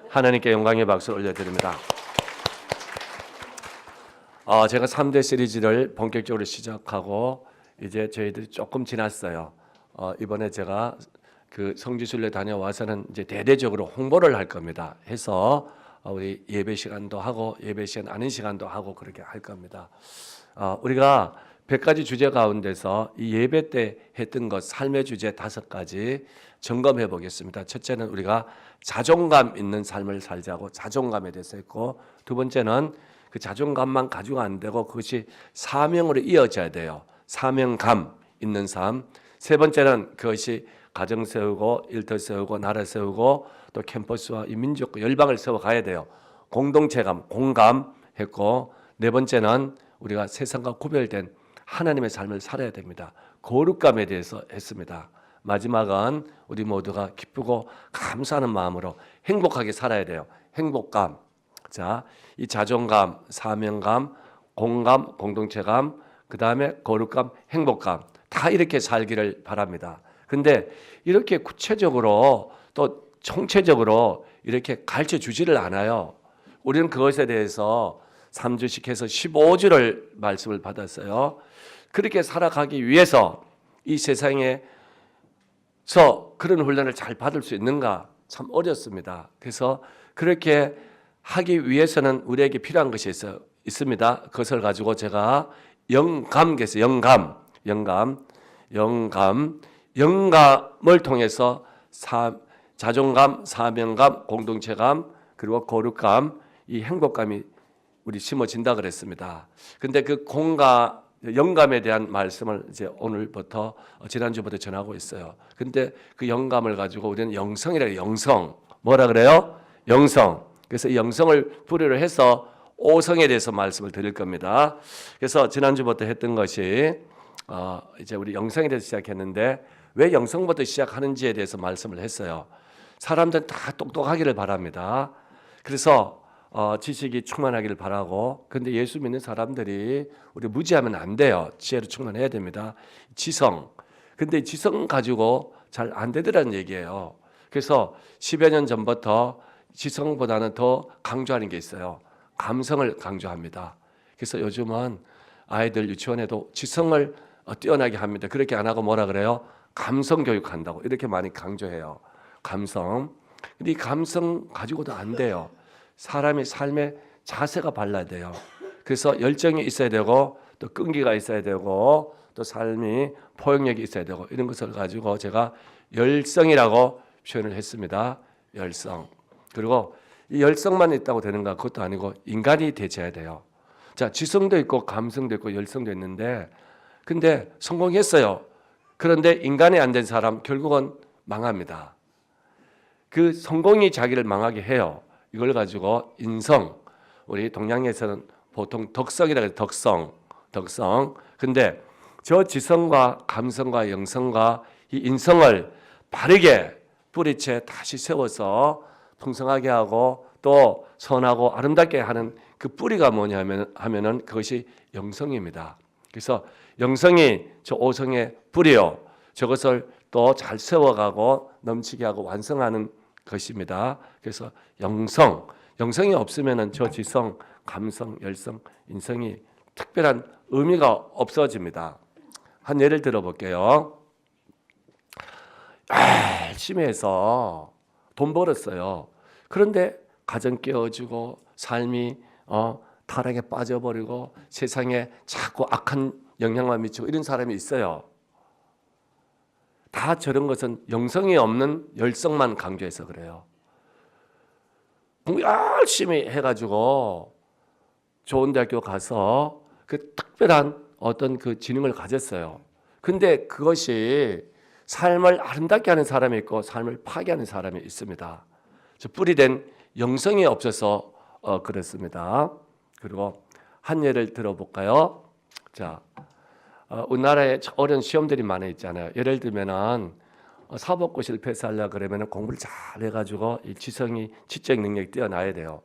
하나님께 영광의 박수를 올려드립니다. 제가 3대 시리즈를 본격적으로 시작하고 이제 저희들이 조금 지났어요. 이번에 제가 그 성지순례 다녀와서는 이제 대대적으로 홍보를 할 겁니다. 해서 우리 예배 시간도 하고 예배 시간 아닌 시간도 하고 그렇게 할 겁니다. 우리가 100가지 주제 가운데서 이 예배 때 했던 것 삶의 주제 5가지 점검해 보겠습니다. 첫째는 우리가 자존감 있는 삶을 살자고 자존감에 대해서 했고, 두 번째는 그 자존감만 가지고 안 되고 그것이 사명으로 이어져야 돼요. 사명감 있는 삶. 세 번째는 그것이 가정 세우고 일터 세우고 나라 세우고 또 캠퍼스와 이 민족과 열방을 세워가야 돼요. 공동체감, 공감했고, 네 번째는 우리가 세상과 구별된 하나님의 삶을 살아야 됩니다. 거룩감에 대해서 했습니다. 마지막은 우리 모두가 기쁘고 감사하는 마음으로 행복하게 살아야 돼요. 행복감. 자, 이 자존감, 사명감, 공감, 공동체감, 그 다음에 거룩감, 행복감 다 이렇게 살기를 바랍니다. 근데 이렇게 구체적으로 또 총체적으로 이렇게 가르쳐 주지를 않아요. 우리는 그것에 대해서 3주씩 해서 15주를 말씀을 받았어요. 그렇게 살아가기 위해서 이 세상에서 그런 훈련을 잘 받을 수 있는가 참 어렵습니다. 그래서 그렇게 하기 위해서는 우리에게 필요한 것이 있습니다. 그것을 가지고 제가 영감께서 영감을 통해서 자존감, 사명감, 공동체감, 그리고 거룩감, 이 행복감이 우리 심어진다 그랬습니다. 근데 그 영감에 대한 말씀을 이제 오늘부터 지난주부터 전하고 있어요. 근데 그 영감을 가지고 우리는 영성이라고 해요. 영성. 뭐라 그래요? 영성. 그래서 이 영성을 뿌리로 해서 오성에 대해서 말씀을 드릴 겁니다. 그래서 지난주부터 했던 것이 이제 우리 영성에 대해서 시작했는데 왜 영성부터 시작하는지에 대해서 말씀을 했어요. 사람들은 다 똑똑하기를 바랍니다. 그래서 지식이 충만하기를 바라고, 근데 예수 믿는 사람들이 우리 무지하면 안 돼요. 지혜로 충만해야 됩니다. 지성. 근데 지성 가지고 잘 안 되더라는 얘기예요. 그래서 10여 년 전부터 지성보다는 더 강조하는 게 있어요. 감성을 강조합니다. 그래서 요즘은 아이들 유치원에도 지성을 뛰어나게 합니다. 그렇게 안 하고 뭐라 그래요? 감성 교육한다고 이렇게 많이 강조해요. 감성. 근데 이 감성 가지고도 안 돼요. 사람의 삶의 자세가 발라야 돼요. 그래서 열정이 있어야 되고 또 끈기가 있어야 되고 또 삶이 포용력이 있어야 되고 이런 것을 가지고 제가 열성이라고 표현을 했습니다. 열성. 그리고 이 열성만 있다고 되는가? 그것도 아니고 인간이 되셔야 돼요. 자, 지성도 있고 감성도 있고 열성도 있는데 근데 성공했어요. 그런데 인간이 안 된 사람 결국은 망합니다. 그 성공이 자기를 망하게 해요. 이걸 가지고 인성, 우리 동양에서는 보통 덕성이라고 해요. 덕성. 근데 저 지성과 감성과 영성과 이 인성을 바르게 뿌리채 다시 세워서 풍성하게 하고 또 선하고 아름답게 하는 그 뿌리가 하면은 그것이 영성입니다. 그래서 영성이 저 오성의 뿌리요. 저것을 또 잘 세워가고 넘치게 하고 완성하는 것입니다. 그래서 영성이 없으면은 저 지성, 감성, 열성, 인성이 특별한 의미가 없어집니다. 한 예를 들어볼게요. 열심히 해서 돈 벌었어요. 그런데 가정 깨어지고 삶이 타락에 빠져버리고 세상에 자꾸 악한 영향만 미치고 이런 사람이 있어요. 다 저런 것은 영성이 없는 열성만 강조해서 그래요. 공부 열심히 해가지고 좋은 대학교 가서 그 특별한 어떤 그 지능을 가졌어요. 근데 그것이 삶을 아름답게 하는 사람이 있고 삶을 파괴하는 사람이 있습니다. 뿌리된 영성이 없어서 그렇습니다. 그리고 한 예를 들어볼까요? 자, 우리나라에 어려운 시험들이 많이 있잖아요. 예를 들면은 사법고 실패하려고 그러면 공부를 잘 해가지고 이 지적 능력이 뛰어나야 돼요.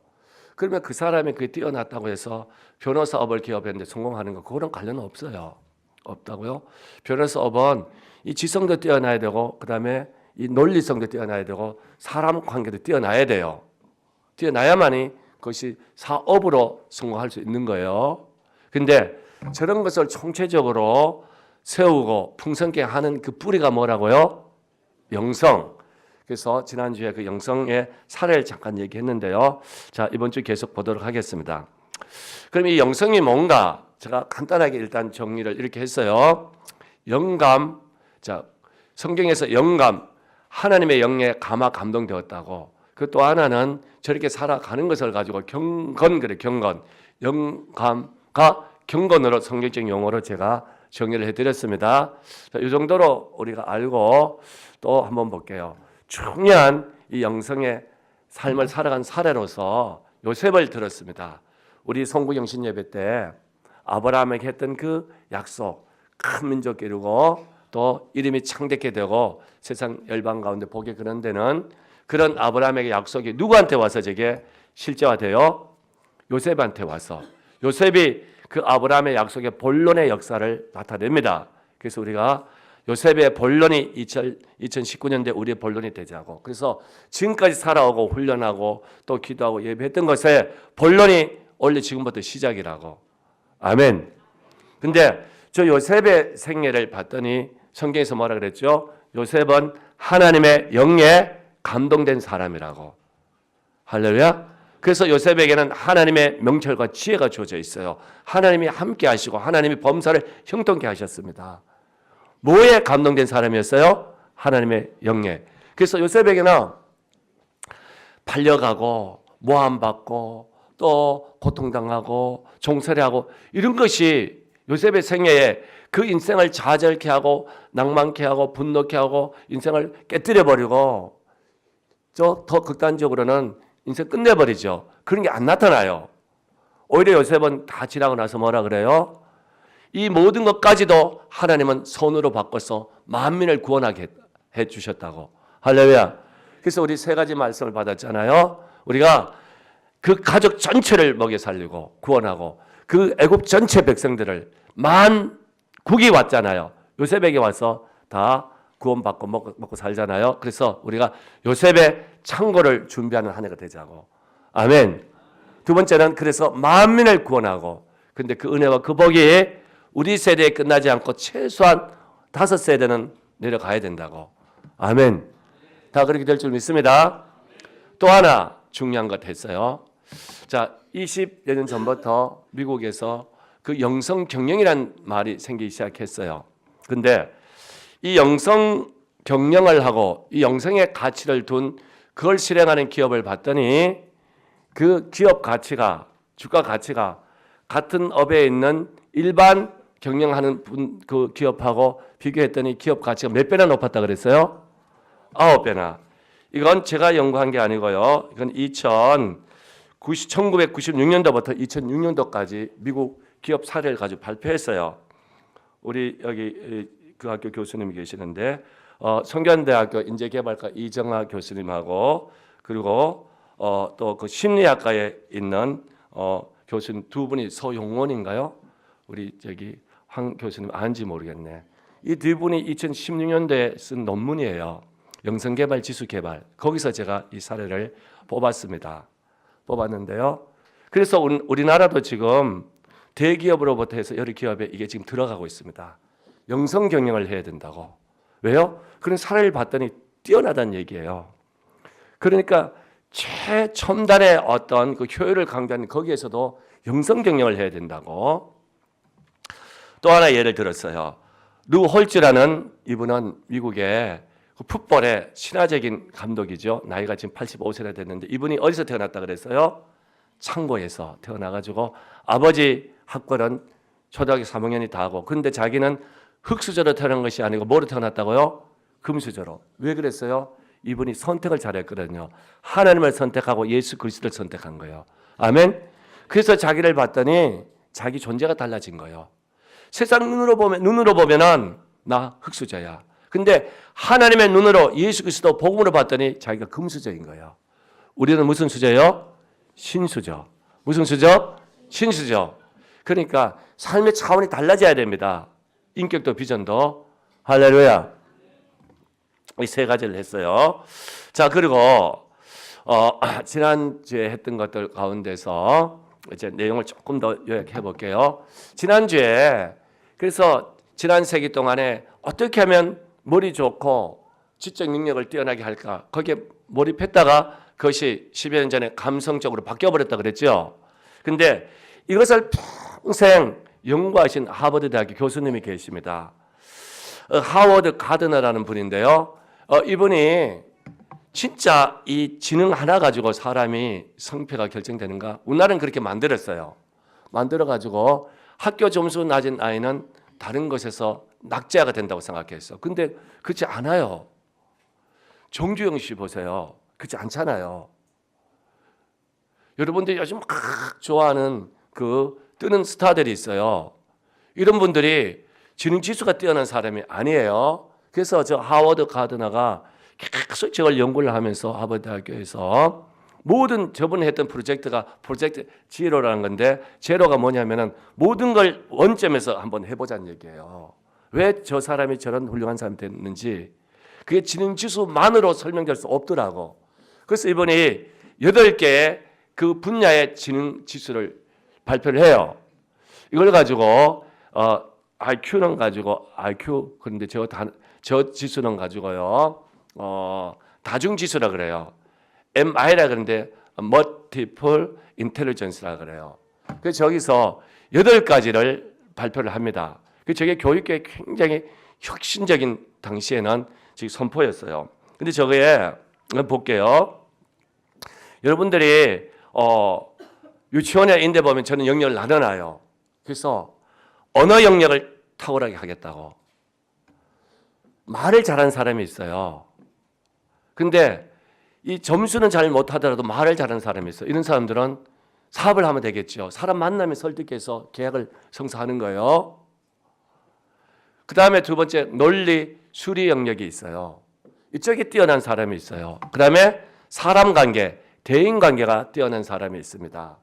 그러면 그 사람이 그게 뛰어났다고 해서 변호사업을 기업했는데 성공하는 거 그거랑 관련은 없어요. 없다고요? 변호사업은 이 지성도 뛰어나야 되고 그다음에 이 논리성도 뛰어나야 되고 사람 관계도 뛰어나야 돼요. 뛰어나야만이 그것이 사업으로 성공할 수 있는 거예요. 근데 저런 것을 총체적으로 세우고 풍성케 하는 그 뿌리가 뭐라고요? 영성. 그래서 지난주에 그 영성의 사례를 잠깐 얘기했는데요. 자, 이번 주 계속 보도록 하겠습니다. 그럼 이 영성이 뭔가? 제가 간단하게 일단 정리를 이렇게 했어요. 영감. 자, 성경에서 영감, 하나님의 영에 감화 감동되었다고. 그 또 하나는 저렇게 살아가는 것을 가지고 경건, 그래, 경건. 영감과 경건으로 성경적 용어로 제가 정리를 해드렸습니다. 자, 이 정도로 우리가 알고 또 한번 볼게요. 중요한 이 영성의 삶을 살아간 사례로서 요셉을 들었습니다. 우리 송구영신 예배 때 아브라함에게 했던 그 약속, 큰 민족 이루고 또 이름이 창대케 되고 세상 열방 가운데 복이 그런 데는 그런 아브라함에게 약속이 누구한테 와서 저게 실제화돼요? 요셉한테 와서. 요셉이 그 아브라함의 약속의 본론의 역사를 나타냅니다. 그래서 우리가 요셉의 본론이 2019년대 우리의 본론이 되자고. 그래서 지금까지 살아오고 훈련하고 또 기도하고 예배했던 것의 본론이 원래 지금부터 시작이라고. 아멘. 근데 저 요셉의 생애를 봤더니 성경에서 뭐라 그랬죠? 요셉은 하나님의 영에 감동된 사람이라고. 할렐루야. 그래서 요셉에게는 하나님의 명철과 지혜가 주어져 있어요. 하나님이 함께 하시고 하나님이 범사를 형통케 하셨습니다. 뭐에 감동된 사람이었어요? 하나님의 영에. 그래서 요셉에게는 팔려가고 모함받고 또 고통당하고 종살이하고 이런 것이 요셉의 생애에 그 인생을 좌절케 하고 낭만케 하고 분노케 하고 인생을 깨뜨려버리고 더 극단적으로는 인생 끝내버리죠. 그런 게 안 나타나요. 오히려 요셉은 다 지나고 나서 뭐라 그래요? 이 모든 것까지도 하나님은 손으로 바꿔서 만민을 구원하게 해주셨다고. 할렐루야. 그래서 우리 세 가지 말씀을 받았잖아요. 우리가 그 가족 전체를 먹여 살리고 구원하고 그 애굽 전체 백성들을 만국이 왔잖아요. 요셉에게 와서 다 구원받고 먹고 살잖아요. 그래서 우리가 요셉의 창고를 준비하는 한 해가 되자고. 아멘. 두 번째는 그래서 만민을 구원하고, 근데 그 은혜와 그 복이 우리 세대에 끝나지 않고 최소한 5세대는 내려가야 된다고. 아멘. 다 그렇게 될 줄 믿습니다. 또 하나 중요한 것 했어요. 자, 20여 년 전부터 미국에서 그 영성 경영이라는 말이 생기기 시작했어요. 근데 이 영성 경영을 하고 이 영성의 가치를 둔 그걸 실행하는 기업을 봤더니 그 기업 가치가, 주가 가치가 같은 업에 있는 일반 경영하는 그 기업하고 비교했더니 기업 가치가 몇 배나 높았다 그랬어요? 9배나. 이건 제가 연구한 게 아니고요. 이건 1996년도부터 2006년도까지 미국 기업 사례를 가지고 발표했어요. 우리 여기 그 학교 교수님이 계시는데 성균대학교 인재개발과 이정하 교수님하고 그리고 또 그 심리학과에 있는 교수님 두 분이 서용원인가요? 우리 저기 황 교수님 아는지 모르겠네. 이 두 분이 2016년도에 쓴 논문이에요. 영성개발, 지수개발. 거기서 제가 이 사례를 뽑았는데요. 그래서 우리나라도 지금 대기업으로부터 해서 여러 기업에 이게 지금 들어가고 있습니다. 영성 경영을 해야 된다고. 왜요? 그런 사례를 봤더니 뛰어나다는 얘기예요. 그러니까 최첨단의 어떤 그 효율을 강조하는 거기에서도 영성 경영을 해야 된다고. 또 하나 예를 들었어요. 루 홀츠라는 이분은 미국의 그 풋볼의 신화적인 감독이죠. 나이가 지금 85세나 됐는데 이분이 어디서 태어났다 그랬어요? 창고에서 태어나가지고 아버지 학벌은 초등학교 3학년이 다 하고, 근데 자기는 흙수저로 태어난 것이 아니고 뭐로 태어났다고요? 금수저로. 왜 그랬어요? 이분이 선택을 잘했거든요. 하나님을 선택하고 예수 그리스도를 선택한 거예요. 아멘. 그래서 자기를 봤더니 자기 존재가 달라진 거예요. 세상 눈으로 보면은 나 흙수저야. 근데 하나님의 눈으로 예수 그리스도 복음으로 봤더니 자기가 금수저인 거예요. 우리는 무슨 수저요? 신수저. 무슨 수저? 신수저. 그러니까 삶의 차원이 달라져야 됩니다. 인격도 비전도. 할렐루야. 이 세 가지를 했어요. 자, 그리고 지난주에 했던 것들 가운데서 이제 내용을 조금 더 요약해 볼게요. 지난주에 그래서 지난 세기 동안에 어떻게 하면 머리 좋고 지적 능력을 뛰어나게 할까? 거기에 몰입했다가 그것이 10여 년 전에 감성적으로 바뀌어버렸다 그랬죠. 근데 이것을 평생 연구하신 하버드 대학교 교수님이 계십니다. 하워드 가드너라는 분인데요. 이분이 진짜 이 지능 하나 가지고 사람이 성패가 결정되는가? 우리나라는 그렇게 만들었어요. 만들어가지고 학교 점수 낮은 아이는 다른 것에서 낙제가 된다고 생각했어. 근데 그렇지 않아요. 정주영 씨 보세요. 그렇지 않잖아요. 여러분들이 요즘 막 좋아하는 그 뜨는 스타들이 있어요. 이런 분들이 지능 지수가 뛰어난 사람이 아니에요. 그래서 저 하워드 가드너가 계속 저걸 연구를 하면서 하버드 대학교에서 모든 저번에 했던 프로젝트가 프로젝트 제로라는 건데 제로가 뭐냐면은 모든 걸 원점에서 한번 해보자는 얘기예요. 왜 저 사람이 저런 훌륭한 사람이 됐는지 그게 지능 지수만으로 설명될 수 없더라고. 그래서 이번에 8개의 그 분야의 지능 지수를 발표를 해요. 이걸 가지고 IQ는 가지고 IQ 그런데 저 지수는 가지고요. 다중 지수라 그래요. MI라 그러는데 Multiple Intelligence라 그래요. 그래서 저기서 8가지를 발표를 합니다. 그 저게 교육계에 굉장히 혁신적인 당시에는 지금 선포였어요. 근데 저거에 볼게요. 여러분들이 유치원에 인대 보면 저는 영역을 나눠놔요. 그래서 언어 영역을 탁월하게 하겠다고. 말을 잘하는 사람이 있어요. 근데 이 점수는 잘 못하더라도 말을 잘하는 사람이 있어요. 이런 사람들은 사업을 하면 되겠죠. 사람 만나면 설득해서 계약을 성사하는 거예요. 그 다음에 두 번째 논리, 수리 영역이 있어요. 이쪽에 뛰어난 사람이 있어요. 그 다음에 사람 관계, 대인 관계가 뛰어난 사람이 있습니다.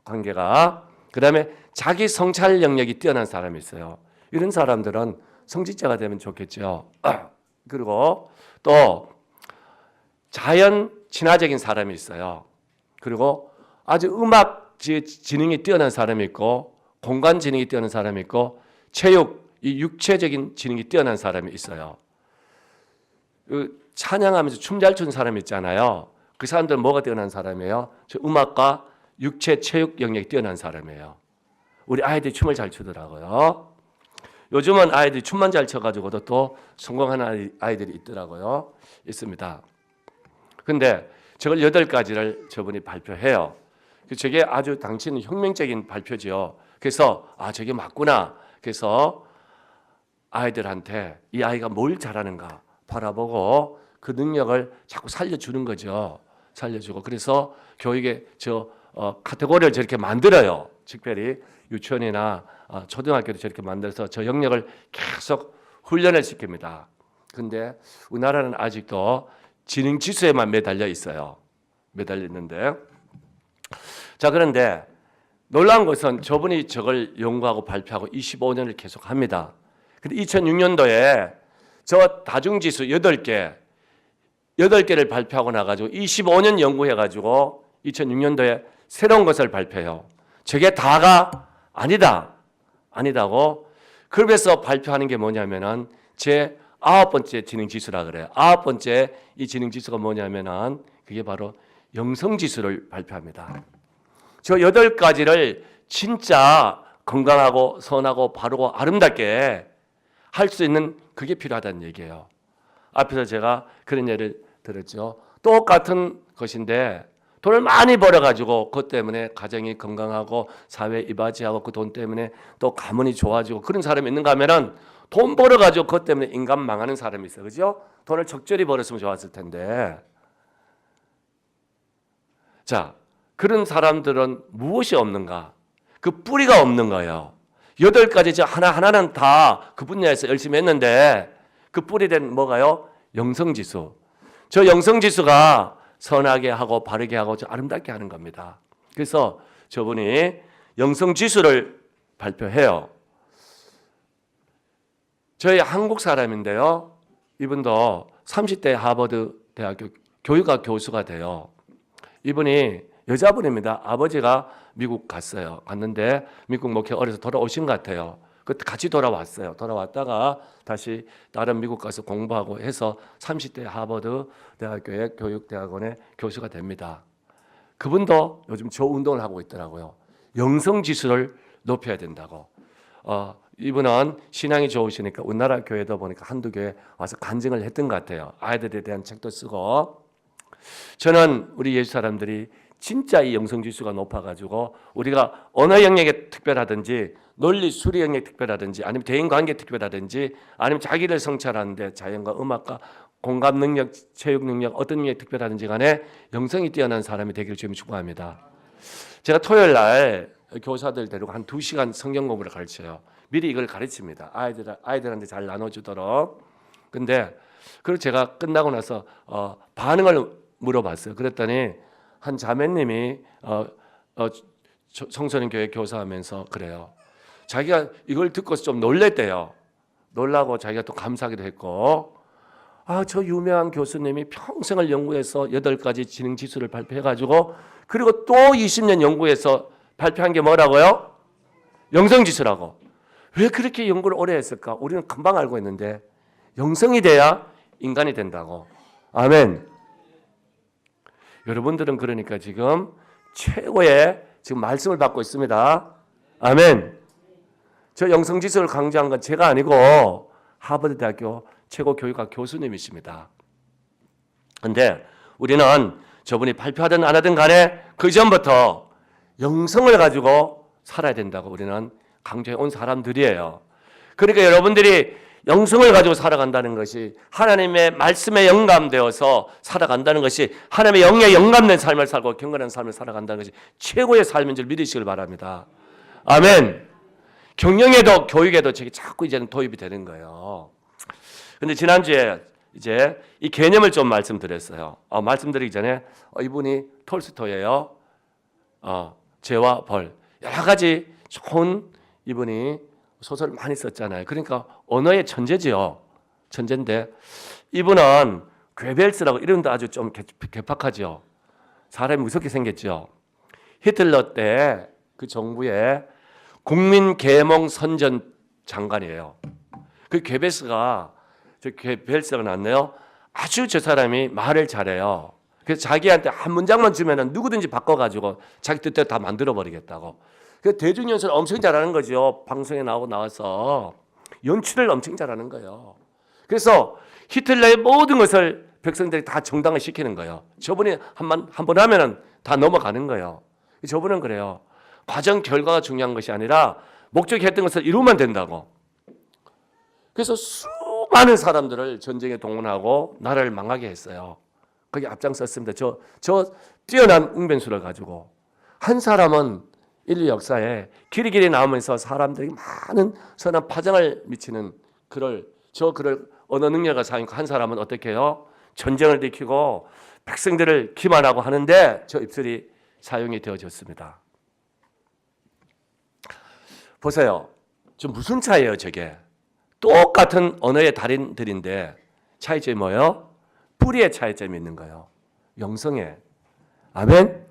관계가. 그 다음에 자기 성찰 영역이 뛰어난 사람이 있어요. 이런 사람들은 성직자가 되면 좋겠죠. 그리고 또 자연 친화적인 사람이 있어요. 그리고 아주 음악 지능이 뛰어난 사람이 있고 공간 지능이 뛰어난 사람이 있고 체육, 이 육체적인 지능이 뛰어난 사람이 있어요. 찬양하면서 춤 잘 추는 사람이 있잖아요. 그 사람들은 뭐가 뛰어난 사람이에요? 저 음악과 육체, 체육 영역이 뛰어난 사람이에요. 우리 아이들이 춤을 잘 추더라고요. 요즘은 아이들이 춤만 잘 춰가지고도 또 성공하는 아이들이 있더라고요. 있습니다. 근데 저걸 8가지를 저분이 발표해요. 저게 아주 당시는 혁명적인 발표죠. 그래서 저게 맞구나. 그래서 아이들한테 이 아이가 뭘 잘하는가 바라보고 그 능력을 자꾸 살려주는 거죠. 살려주고 그래서 교육에 카테고리를 저렇게 만들어요. 특별히 유치원이나 초등학교도 저렇게 만들어서 저 영역을 계속 훈련을 시킵니다. 근데 우리나라는 아직도 지능 지수에만 매달려 있어요. 매달려 있는데 자 그런데 놀라운 것은 저분이 저걸 연구하고 발표하고 25년을 계속 합니다. 근데 2006년도에 저 다중지수 8개를 발표하고 나가지고 25년 연구해가지고 2006년도에 새로운 것을 발표해요. 저게 다가 아니다고. 그래서 발표하는 게 뭐냐면은 제 9번째 지능지수라 그래요. 9번째 이 지능지수가 뭐냐면은 그게 바로 영성지수를 발표합니다. 저 8가지를 진짜 건강하고 선하고 바르고 아름답게 할 수 있는 그게 필요하다는 얘기예요. 앞에서 제가 그런 예를 들었죠. 똑같은 것인데 돈을 많이 벌어가지고 그것 때문에 가정이 건강하고 사회에 이바지하고 그 돈 때문에 또 가문이 좋아지고 그런 사람이 있는가 하면은 돈 벌어가지고 그것 때문에 인간 망하는 사람이 있어요. 그죠? 돈을 적절히 벌었으면 좋았을 텐데. 자, 그런 사람들은 무엇이 없는가? 그 뿌리가 없는 거예요. 8가지 하나하나는 다 그 분야에서 열심히 했는데 그 뿌리된 뭐가요? 영성지수. 저 영성지수가 선하게 하고 바르게 하고 아름답게 하는 겁니다. 그래서 저분이 영성지수를 발표해요. 저희 한국 사람인데요. 이분도 30대 하버드 대학교 교육학 교수가 돼요. 이분이 여자분입니다. 아버지가 미국 갔는데 미국 목회 어려서 돌아오신 것 같아요. 그때 같이 돌아왔어요. 돌아왔다가 다시 다른 미국 가서 공부하고 해서 30대 하버드 대학교의 교육대학원의 교수가 됩니다. 그분도 요즘 저 운동을 하고 있더라고요. 영성지수를 높여야 된다고. 이분은 신앙이 좋으시니까 우리나라 교회도 보니까 한두 교회 와서 간증을 했던 것 같아요. 아이들에 대한 책도 쓰고. 저는 우리 예수 사람들이 진짜 이 영성지수가 높아가지고 우리가 언어 영역에 특별하든지 논리 수리 영역에 특별하든지 아니면 대인관계 특별하든지 아니면 자기를 성찰하는데 자연과 음악과 공감 능력, 체육 능력 어떤 영역에 특별하든지 간에 영성이 뛰어난 사람이 되기를 주님 축복합니다. 제가 토요일 날 교사들 데리고 한 2시간 성경 공부를 가르쳐요. 미리 이걸 가르칩니다. 아이들한테 잘 나눠주도록. 근데 그리고 제가 끝나고 나서 반응을 물어봤어요. 그랬더니 한 자매님이 청소년 교회 교사하면서 그래요. 자기가 이걸 듣고서 좀 놀랬대요. 놀라고 자기가 또 감사하기도 했고, 저 유명한 교수님이 평생을 연구해서 8가지 지능 지수를 발표해가지고 그리고 또 20년 연구해서 발표한 게 뭐라고요? 영성 지수라고. 왜 그렇게 연구를 오래 했을까? 우리는 금방 알고 있는데 영성이 돼야 인간이 된다고. 아멘. 여러분들은 그러니까 지금 최고의 지금 말씀을 받고 있습니다. 아멘. 저 영성지수를 강조한 건 제가 아니고 하버드 대학교 최고 교육학 교수님이십니다. 그런데 우리는 저분이 발표하든 안 하든 간에 그 전부터 영성을 가지고 살아야 된다고 우리는 강조해 온 사람들이에요. 그러니까 여러분들이 영성을 가지고 살아간다는 것이 하나님의 말씀에 영감되어서 살아간다는 것이 하나님의 영에 영감된 삶을 살고 경건한 삶을 살아간다는 것이 최고의 삶인 줄 믿으시길 바랍니다. 아멘. 경영에도 교육에도 저게 자꾸 이제는 도입이 되는 거예요. 근데 지난주에 이제 이 개념을 좀 말씀드렸어요. 말씀드리기 전에 이분이 톨스토이예요. 죄와 벌 여러 가지 좋은 이분이 소설을 많이 썼잖아요. 그러니까 언어의 천재지요. 천재인데 이분은 괴벨스라고 이름도 아주 좀 괴팍하죠. 사람이 무섭게 생겼죠. 히틀러 때 그 정부의 국민계몽 선전 장관이에요. 그 괴벨스가 났네요. 아주 저 사람이 말을 잘해요. 그래서 자기한테 한 문장만 주면은 누구든지 바꿔가지고 자기 뜻대로 다 만들어 버리겠다고. 그 대중연설을 엄청 잘하는 거죠. 방송에 나와서 연출을 엄청 잘하는 거예요. 그래서 히틀러의 모든 것을 백성들이 다 정당화 시키는 거예요. 저분이 한 번 하면은 다 넘어가는 거예요. 저분은 그래요. 과정 결과가 중요한 것이 아니라 목적이 했던 것을 이루면 된다고. 그래서 수많은 사람들을 전쟁에 동원하고 나라를 망하게 했어요. 거기 앞장섰습니다. 저 뛰어난 웅변수를 가지고 한 사람은 인류 역사에 길이 남으면서 사람들이 많은 선한 파장을 미치는 글을 언어 능력을 사용하고 한 사람은 어떻게 해요? 전쟁을 일으키고 백성들을 기만하고 하는데 저 입술이 사용이 되어졌습니다. 보세요. 저 무슨 차이예요, 저게? 똑같은 언어의 달인들인데 차이점이 뭐예요? 뿌리의 차이점이 있는 거예요. 영성에. 아멘?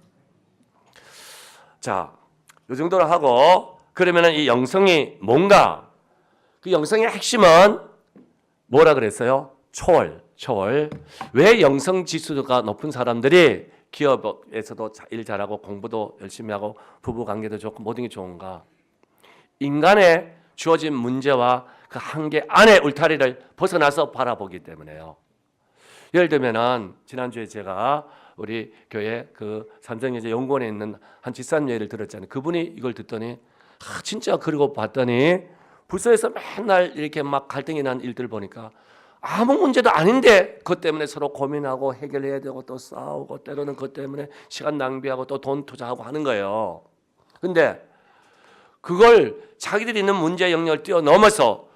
자, 이 정도로 하고 그러면은 이 영성이 뭔가? 그 영성의 핵심은 뭐라 그랬어요? 초월. 왜 영성 지수가 높은 사람들이 기업에서도 일 잘하고 공부도 열심히 하고 부부 관계도 좋고 모든 게 좋은가? 인간의 주어진 문제와 그 한계 안에 울타리를 벗어나서 바라보기 때문에요. 예를 들면은 지난주에 제가 우리 교회 그 삼성여자 연구원에 있는 한 집사님 얘기를 들었잖아요. 그분이 이걸 듣더니 진짜 그러고 봤더니 부서에서 맨날 이렇게 막 갈등이 난 일들 보니까 아무 문제도 아닌데 그것 때문에 서로 고민하고 해결해야 되고 또 싸우고 때로는 그것 때문에 시간 낭비하고 또 돈 투자하고 하는 거예요. 근데 그걸 자기들이 있는 문제 영역을 뛰어넘어서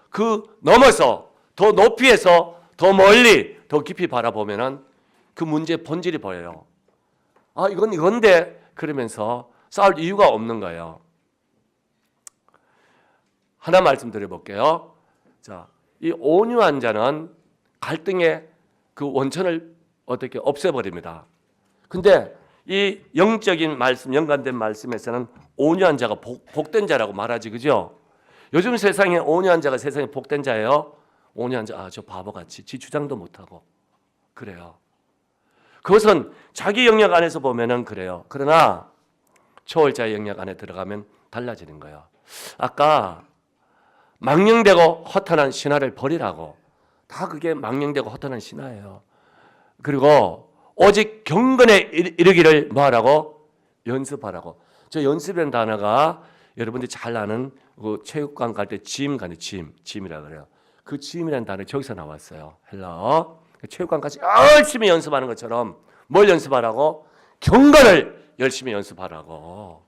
더 높이에서 더 멀리 더 깊이 바라보면은 그 문제의 본질이 보여요. 이건 이건데 그러면서 싸울 이유가 없는 거예요. 하나 말씀드려볼게요. 자, 이 온유한 자는 갈등의 그 원천을 어떻게 없애버립니다. 근데 이 영적인 말씀, 연관된 말씀에서는 온유한 자가 복된 자라고 말하지, 그죠? 요즘 세상에 온유한 자가 세상에 복된 자예요. 온유한 자, 저 바보같이 지 주장도 못하고 그래요. 그것은 자기 영역 안에서 보면은 그래요. 그러나 초월자의 영역 안에 들어가면 달라지는 거예요. 아까 망령되고 허탄한 신화를 버리라고. 다 그게 망령되고 허탄한 신화예요. 그리고 오직 경건에 이르기를 뭐하라고? 연습하라고. 저 연습이라는 단어가 여러분들이 잘 아는 그 체육관 갈 때 짐이라 그래요. 그 짐이라는 단어 저기서 나왔어요. 헬라어. 체육관까지 열심히 연습하는 것처럼 뭘 연습하라고? 경건을 열심히 연습하라고.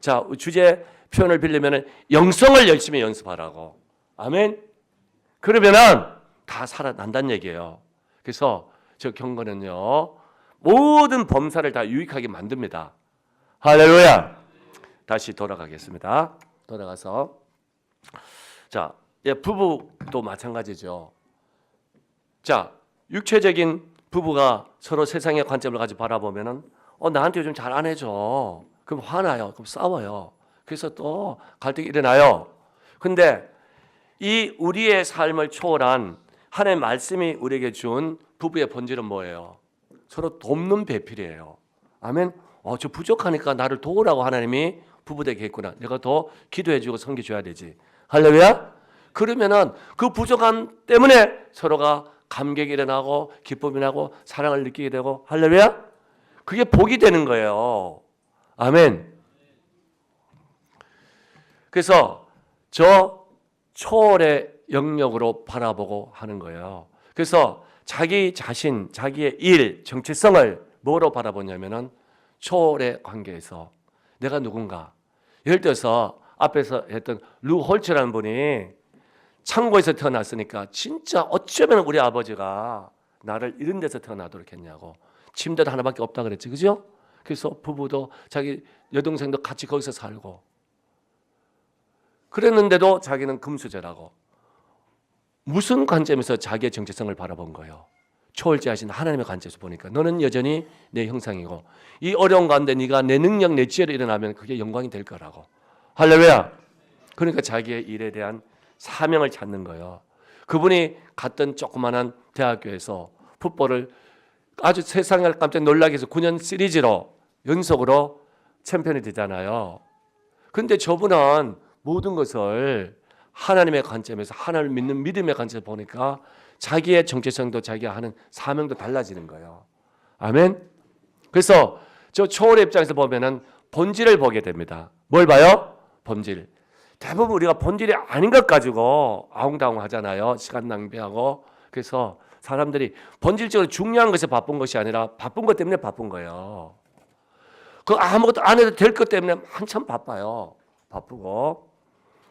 자, 주제 표현을 빌리면 영성을 열심히 연습하라고. 아멘. 그러면은 다 살아난다는 얘기예요. 그래서 저 경건은요, 모든 범사를 다 유익하게 만듭니다. 할렐루야. 다시 돌아가겠습니다. 돌아가서 자, 부부도 마찬가지죠. 자, 육체적인 부부가 서로 세상의 관점을 가지고 바라보면은 나한테 요즘 잘 안 해줘. 그럼 화나요. 그럼 싸워요. 그래서 또 갈등이 일어나요. 근데 이 우리의 삶을 초월한 하나님의 말씀이 우리에게 준 부부의 본질은 뭐예요? 서로 돕는 배필이에요. 아멘. 저 부족하니까 나를 도우라고 하나님이 부부되게 했구나. 내가 더 기도해주고 섬겨줘야 되지. 할렐루야. 그러면은 그 부족함 때문에 서로가 감격이 일어나고 기쁨이 나고 사랑을 느끼게 되고 할렐루야. 그게 복이 되는 거예요. 아멘. 그래서 저 초월의 영역으로 바라보고 하는 거예요. 그래서 자기 자신, 자기의 일, 정체성을 뭐로 바라보냐면은 초월의 관계에서 내가 누군가. 예를 들어서 앞에서 했던 루 홀츠라는 분이 창고에서 태어났으니까 진짜 어쩌면 우리 아버지가 나를 이런 데서 태어나도록 했냐고. 침대도 하나밖에 없다 그랬지, 그죠? 그래서 부부도 자기 여동생도 같이 거기서 살고 그랬는데도 자기는 금수저라고. 무슨 관점에서 자기의 정체성을 바라본 거예요? 초월자하신 하나님의 관점에서 보니까 너는 여전히 내 형상이고 이 어려운 가운데 네가 내 능력, 내 지혜로 일어나면 그게 영광이 될 거라고. 할렐루야. 그러니까 자기의 일에 대한 사명을 찾는 거예요. 그분이 갔던 조그마한 대학교에서 풋볼을 아주 세상을 깜짝 놀라게 해서 9년 시리즈로 연속으로 챔피언이 되잖아요. 그런데 저분은 모든 것을 하나님의 관점에서 하나님을 믿는 믿음의 관점에서 보니까 자기의 정체성도 자기가 하는 사명도 달라지는 거예요. 아멘. 그래서 저 초월의 입장에서 보면은 본질을 보게 됩니다. 뭘 봐요? 본질. 대부분 우리가 본질이 아닌 것 가지고 아웅다웅 하잖아요. 시간 낭비하고. 그래서 사람들이 본질적으로 중요한 것에 바쁜 것이 아니라 바쁜 것 때문에 바쁜 거예요. 그 아무것도 안 해도 될 것 때문에 한참 바빠요. 바쁘고.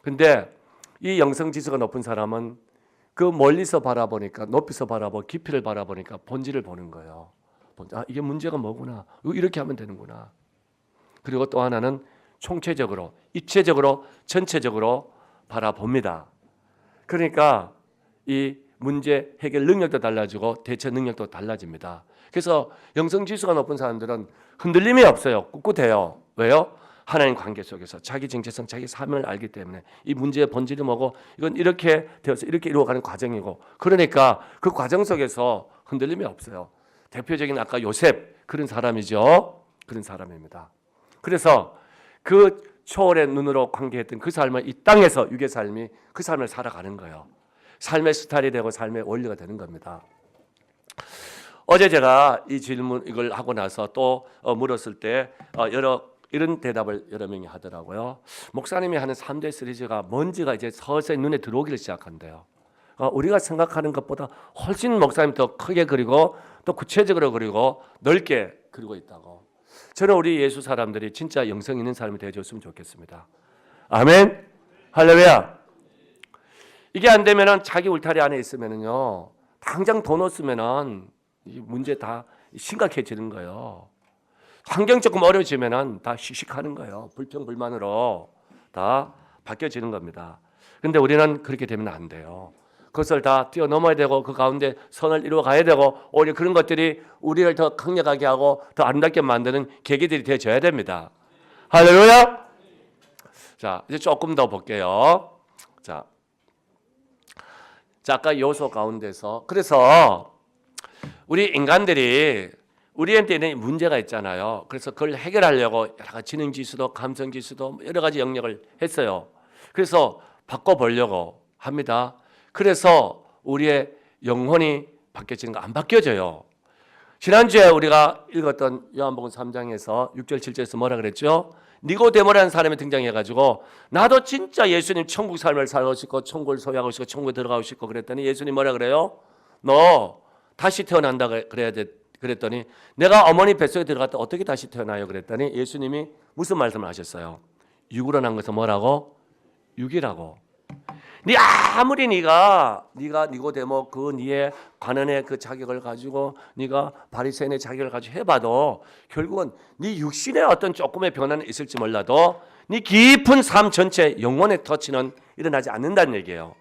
근데 이 영성 지수가 높은 사람은 그 멀리서 바라보니까, 높이서 바라보고 깊이를 바라보니까 본질을 보는 거예요. 이게 문제가 뭐구나. 이렇게 하면 되는구나. 그리고 또 하나는 총체적으로, 입체적으로, 전체적으로 바라봅니다. 그러니까 이 문제 해결 능력도 달라지고 대처 능력도 달라집니다. 그래서 영성 지수가 높은 사람들은 흔들림이 없어요. 꿋꿋해요. 왜요? 하나님 관계 속에서 자기 정체성, 자기 사명을 알기 때문에 이 문제의 본질이 뭐고 이건 이렇게 되어서 이렇게 이루어가는 과정이고 그러니까 그 과정 속에서 흔들림이 없어요. 대표적인 아까 요셉 그런 사람이죠. 그런 사람입니다. 그래서 그 초월의 눈으로 관계했던 그 삶을 이 땅에서 육의 삶이 그 삶을 살아가는 거예요. 삶의 스타일이 되고 삶의 원리가 되는 겁니다. 어제 제가 이 질문 이걸 하고 나서 또 물었을 때 이런 대답을 여러 명이 하더라고요. 목사님이 하는 3대 시리즈가 뭔지가 이제 서서히 눈에 들어오기를 시작한대요. 우리가 생각하는 것보다 훨씬 목사님 더 크게 그리고 또 구체적으로 그리고 넓게 그리고 있다고. 저는 우리 예수 사람들이 진짜 영성 있는 사람이 되어줬으면 좋겠습니다. 아멘. 할렐루야. 이게 안 되면은 자기 울타리 안에 있으면은요, 당장 돈 없으면은 이 문제 다 심각해지는 거예요. 환경 조금 어려워지면은 다 씩씩하는 거예요. 불평불만으로 다 바뀌어지는 겁니다. 그런데 우리는 그렇게 되면 안 돼요. 그것을 다 뛰어넘어야 되고 그 가운데 선을 이루어 가야 되고 오히려 그런 것들이 우리를 더 강력하게 하고 더 아름답게 만드는 계기들이 되어줘야 됩니다. 할렐루야. 자, 이제 조금 더 볼게요. 자, 아까 요소 가운데서 그래서 우리 인간들이 우리한테는 문제가 있잖아요. 그래서 그걸 해결하려고 여러 가지 지능 지수도 감성 지수도 여러 가지 영역을 했어요. 그래서 바꿔보려고 합니다. 그래서 우리의 영혼이 바뀌어지는 거 안 바뀌어져요. 지난주에 우리가 읽었던 요한복음 3장에서 6절 7절에서 뭐라 그랬죠? 니고데모라는 사람이 등장해가지고 나도 진짜 예수님 천국 삶을 살고 싶고 천국을 소유하고 싶고 천국에 들어가고 싶고 그랬더니 예수님 뭐라 그래요? 너 다시 태어난다 그랬더니 내가 어머니 뱃속에 들어갔다 어떻게 다시 태어나요? 그랬더니 예수님이 무슨 말씀을 하셨어요? 육으로 난 것은 뭐라고? 육이라고. 네 아무리 네가 니고데모 그 네의 관원의 그 자격을 가지고 네가 바리새인의 자격을 가지고 해봐도 결국은 네 육신의 어떤 조금의 변화는 있을지 몰라도 네 깊은 삶 전체 영혼의 터치는 일어나지 않는다는 얘기예요.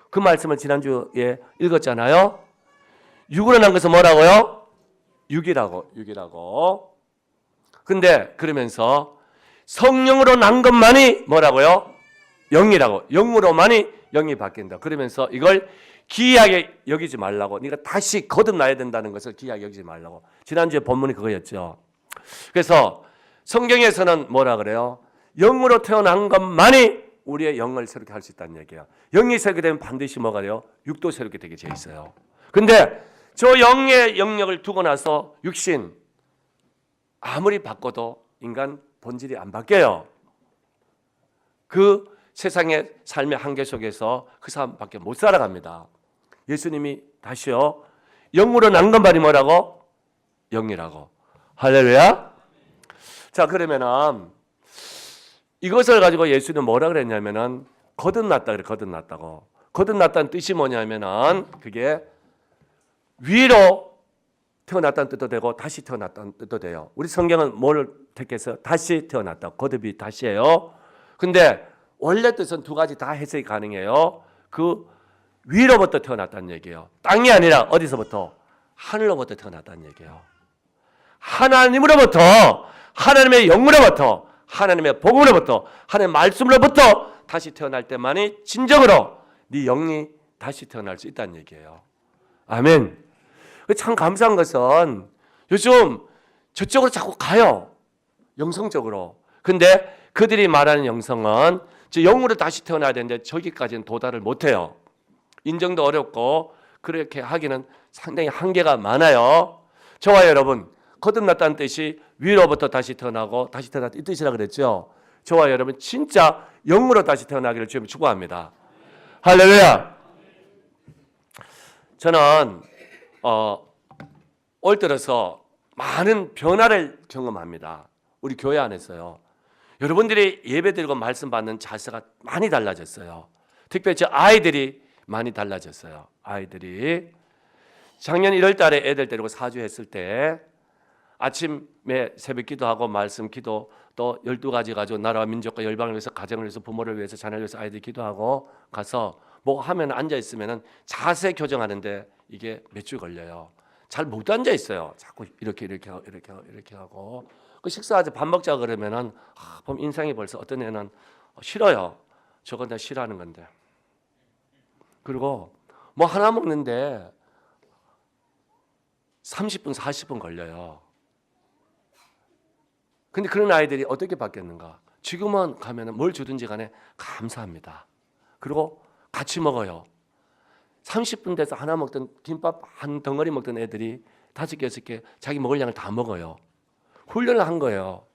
그 말씀을 지난주에 읽었잖아요. 육으로 난 것은 뭐라고요? 육이라고. 근데 그러면서 성령으로 난 것만이 뭐라고요? 영이라고. 영으로만이 영이 바뀐다. 그러면서 이걸 기이하게 여기지 말라고. 네가 다시 거듭나야 된다는 것을 기이하게 여기지 말라고. 지난주에 본문이 그거였죠. 그래서 성경에서는 뭐라 그래요? 영으로 태어난 것만이 우리의 영을 새롭게 할 수 있다는 얘기예요. 영이 새롭게 되면 반드시 뭐가 돼요? 육도 새롭게 되게 돼 있어요. 근데 저 영의 영역을 두고 나서 육신 아무리 바꿔도 인간 본질이 안 바뀌어요. 그 세상의 삶의 한계 속에서 그 사람밖에 못 살아갑니다. 예수님이 다시요. 영으로 난 것만이 뭐라고? 영이라고. 할렐루야. 자, 그러면은 이것을 가지고 예수님은 뭐라 그랬냐면은 거듭났다 그래. 거듭났다고. 거듭났다는 뜻이 뭐냐면은 그게 위로 태어났다는 뜻도 되고 다시 태어났다는 뜻도 돼요. 우리 성경은 뭘 택했어요? 다시 태어났다. 거듭이 다시예요. 근데 원래 뜻은 두 가지 다 해석이 가능해요. 그 위로부터 태어났다는 얘기예요. 땅이 아니라 어디서부터? 하늘로부터 태어났다는 얘기예요. 하나님으로부터, 하나님의 영으로부터, 하나님의 복음으로부터, 하나님의 말씀으로부터 다시 태어날 때만이 진정으로 네 영이 다시 태어날 수 있다는 얘기예요. 아멘. 참 감사한 것은 요즘 저쪽으로 자꾸 가요. 영성적으로. 근데 그들이 말하는 영성은 영으로 다시 태어나야 되는데 저기까지는 도달을 못해요. 인정도 어렵고 그렇게 하기는 상당히 한계가 많아요. 저와 여러분 거듭났다는 뜻이 위로부터 다시 태어나고 다시 태어났다 이 뜻이라 그랬죠. 저와 여러분 진짜 영으로 다시 태어나기를 주님 축복합니다. 할렐루야. 저는 올 들어서 많은 변화를 경험합니다. 우리 교회 안에서요. 여러분들이 예배드리고 말씀 받는 자세가 많이 달라졌어요. 특별히 저 아이들이 많이 달라졌어요. 아이들이 작년 1월 달에 애들 데리고 사주 했을 때 아침에 새벽 기도하고 말씀 기도 또 12가지 가지고 나라와 민족과 열방을 위해서 가정을 위해서 부모를 위해서 자녀를 위해서 아이들 기도하고 가서 뭐 하면 앉아 있으면은 자세 교정하는데 이게 몇 주 걸려요. 잘 못 앉아 있어요. 자꾸 이렇게 하고 그 식사하자 밥 먹자 그러면은 보면 인상이 벌써 어떤 애는 싫어요. 저건 다 싫어하는 건데. 그리고 뭐 하나 먹는데 30분 40분 걸려요. 근데 그런 아이들이 어떻게 바뀌었는가? 지금은 가면은 뭘 주든지 간에 감사합니다. 그리고 같이 먹어요. 30분 돼서 하나 먹던 김밥 한 덩어리 먹던 애들이 5개, 6개 자기 먹을 양을 다 먹어요. 훈련을 한 거예요.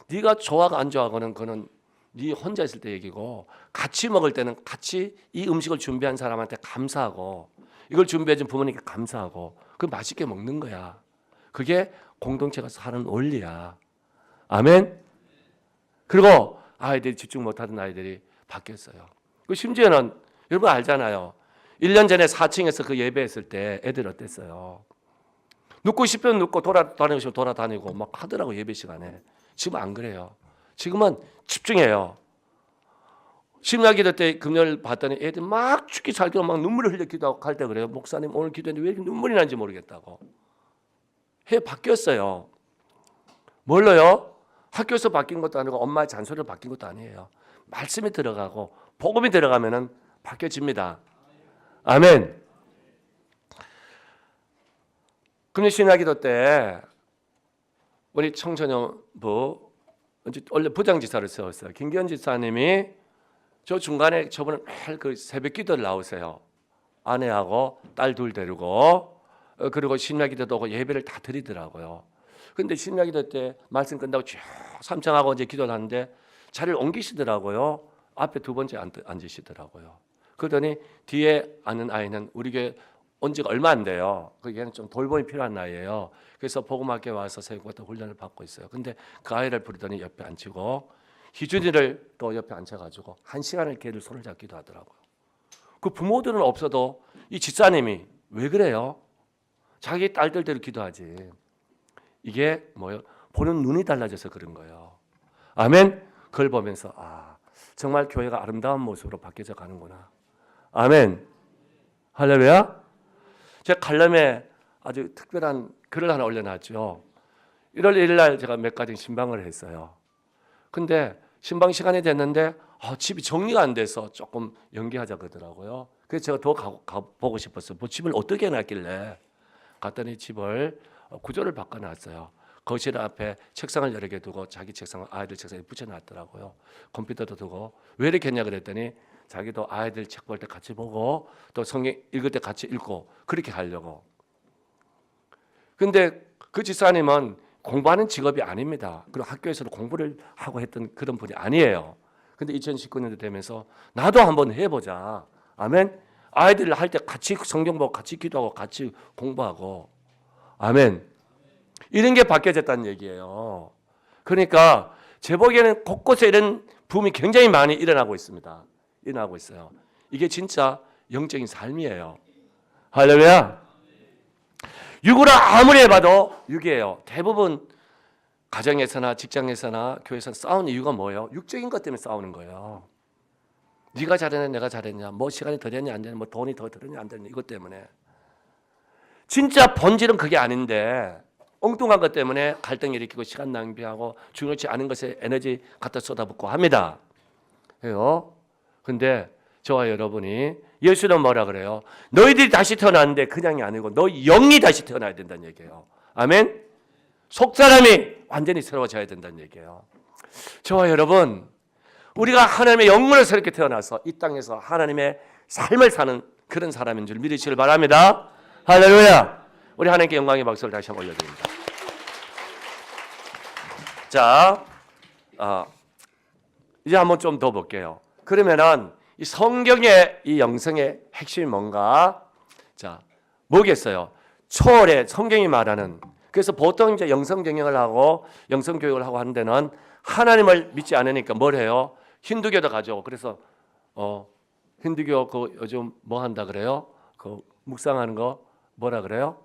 네가 좋아하고 안 좋아하고는 그거는 네 혼자 있을 때 얘기고 같이 먹을 때는 같이 이 음식을 준비한 사람한테 감사하고 이걸 준비해준 부모님께 감사하고 그 맛있게 먹는 거야. 그게 공동체가 사는 원리야. 아멘. 그리고 아이들이 집중 못하던 아이들이 바뀌었어요. 그 심지어는 여러분 알잖아요. 1년 전에 4층에서 그 예배했을 때 애들 어땠어요? 눕고 싶으면 눕고 돌아다니고 싶으면 돌아다니고 막 하더라고 예배 시간에. 지금 안 그래요. 지금은 집중해요. 심야기도 때 금요일 봤더니 애들 막 죽기 살기로 막 눈물을 흘려 기도하고 갈 때 그래요. 목사님 오늘 기도했는데 왜 이렇게 눈물이 나는지 모르겠다고. 해 바뀌었어요. 뭘로요? 학교에서 바뀐 것도 아니고 엄마의 잔소리로 바뀐 것도 아니에요. 말씀이 들어가고 복음이 들어가면은 바뀌어집니다. 아멘. 금요 신학기도 때 우리 청소년부 원래 부장지사를 세웠어요. 김기현 지사님이 저 중간에 저번에 매일 그 새벽 기도를 나오세요. 아내하고 딸 둘 데리고 그리고 신학기도도 오고 예배를 다 드리더라고요. 근데 신학기도 때 말씀 끝나고 쭉 삼창하고 이제 기도를 하는데 자리를 옮기시더라고요. 앞에 두 번째 앉으시더라고요. 그러더니 뒤에 앉는 아이는 우리 교회 온 지가 얼마 안 돼요. 그 얘는 좀 돌봄이 필요한 나이예요. 그래서 복음학교에 와서 새우부터 훈련을 받고 있어요. 근데 그 아이를 부르더니 옆에 앉히고 희준이를 또 옆에 앉혀가지고 1시간을 걔를 손을 잡기도 하더라고요. 그 부모들은 없어도 이 집사님이 왜 그래요? 자기 딸들대로 기도하지. 이게 뭐예요? 보는 눈이 달라져서 그런 거예요. 아멘. 그걸 보면서 정말 교회가 아름다운 모습으로 바뀌어져 가는구나. 아멘. 할렐루야. 제가 칼럼에 아주 특별한 글을 하나 올려놨죠. 1월 1일 날 제가 몇 가지 신방을 했어요. 근데 신방 시간이 됐는데 집이 정리가 안 돼서 조금 연기하자 그러더라고요. 그래서 제가 더 가보고 싶었어요. 뭐 집을 어떻게 해놨길래. 갔더니 집을 구조를 바꿔놨어요. 거실 앞에 책상을 여러 개 두고 자기 책상을 아이들 책상에 붙여놨더라고요. 컴퓨터도 두고 왜 이렇게 했냐 그랬더니 자기도 아이들 책 볼 때 같이 보고 또 성경 읽을 때 같이 읽고 그렇게 하려고. 근데 그 집사님은 공부하는 직업이 아닙니다. 그리고 학교에서도 공부를 하고 했던 그런 분이 아니에요. 근데 2019년도 되면서 나도 한번 해보자. 아멘. 아이들 할 때 같이 성경 보고 같이 기도하고 같이 공부하고. 아멘. 이런 게 바뀌어졌다는 얘기예요. 그러니까 제 보기에는 곳곳에 이런 붐이 굉장히 많이 일어나고 있습니다. 일어나고 있어요. 이게 진짜 영적인 삶이에요. 할렐루야. 육으로 아무리 해봐도 육이에요. 대부분 가정에서나 직장에서나 교회에서 싸우는 이유가 뭐예요? 육적인 것 때문에 싸우는 거예요. 네가 잘했냐 내가 잘했냐 뭐 시간이 더 됐냐 안 됐냐 뭐 돈이 더 들었냐 안 들었냐 이것 때문에. 진짜 본질은 그게 아닌데 엉뚱한 것 때문에 갈등 일으키고 시간 낭비하고 중요치 않은 것에 에너지 갖다 쏟아붓고 합니다. 그래요. 근데 저와 여러분이 예수는 뭐라 그래요? 너희들이 다시 태어났는데 그냥이 아니고 너 영이 다시 태어나야 된다는 얘기예요. 아멘. 속사람이 완전히 새로워져야 된다는 얘기예요. 저와 여러분 우리가 하나님의 영으로 새롭게 태어나서 이 땅에서 하나님의 삶을 사는 그런 사람인 줄 믿으시길 바랍니다. 할렐루야. 우리 하나님께 영광의 박수를 다시 한번 올려드립니다. 자, 이제 한번 좀 더 볼게요. 그러면은 이 성경의 이 영성의 핵심이 뭔가? 자, 뭐겠어요? 초월의 성경이 말하는. 그래서 보통 이제 영성 경영을 하고 영성 교육을 하고 하는 데는 하나님을 믿지 않으니까 뭘 해요? 힌두교도 가죠. 그래서 힌두교 그 요즘 뭐 한다 그래요? 그 묵상하는 거 뭐라 그래요?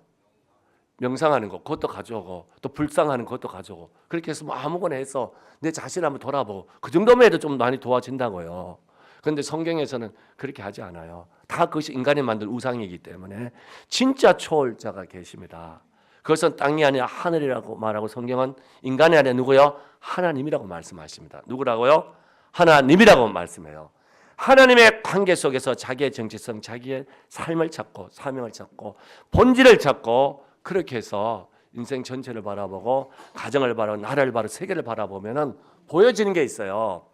명상하는 거 그것도 가져오고 또 불상하는 것도 가져오고 그렇게 해서 뭐 아무거나 해서 내 자신을 한번 돌아보고 그 정도만 해도 좀 많이 도와진다고요. 그런데 성경에서는 그렇게 하지 않아요. 다 그것이 인간이 만든 우상이기 때문에 진짜 초월자가 계십니다. 그것은 땅이 아니라 하늘이라고 말하고 성경은 인간이 아니라 누구요? 하나님이라고 말씀하십니다. 누구라고요? 하나님이라고 말씀해요. 하나님의 관계 속에서 자기의 정체성, 자기의 삶을 찾고 사명을 찾고 본질을 찾고 그렇게 해서 인생 전체를 바라보고 가정을 바라보고 나라를 바라보고 세계를 바라보면은 보여지는 게 있어요.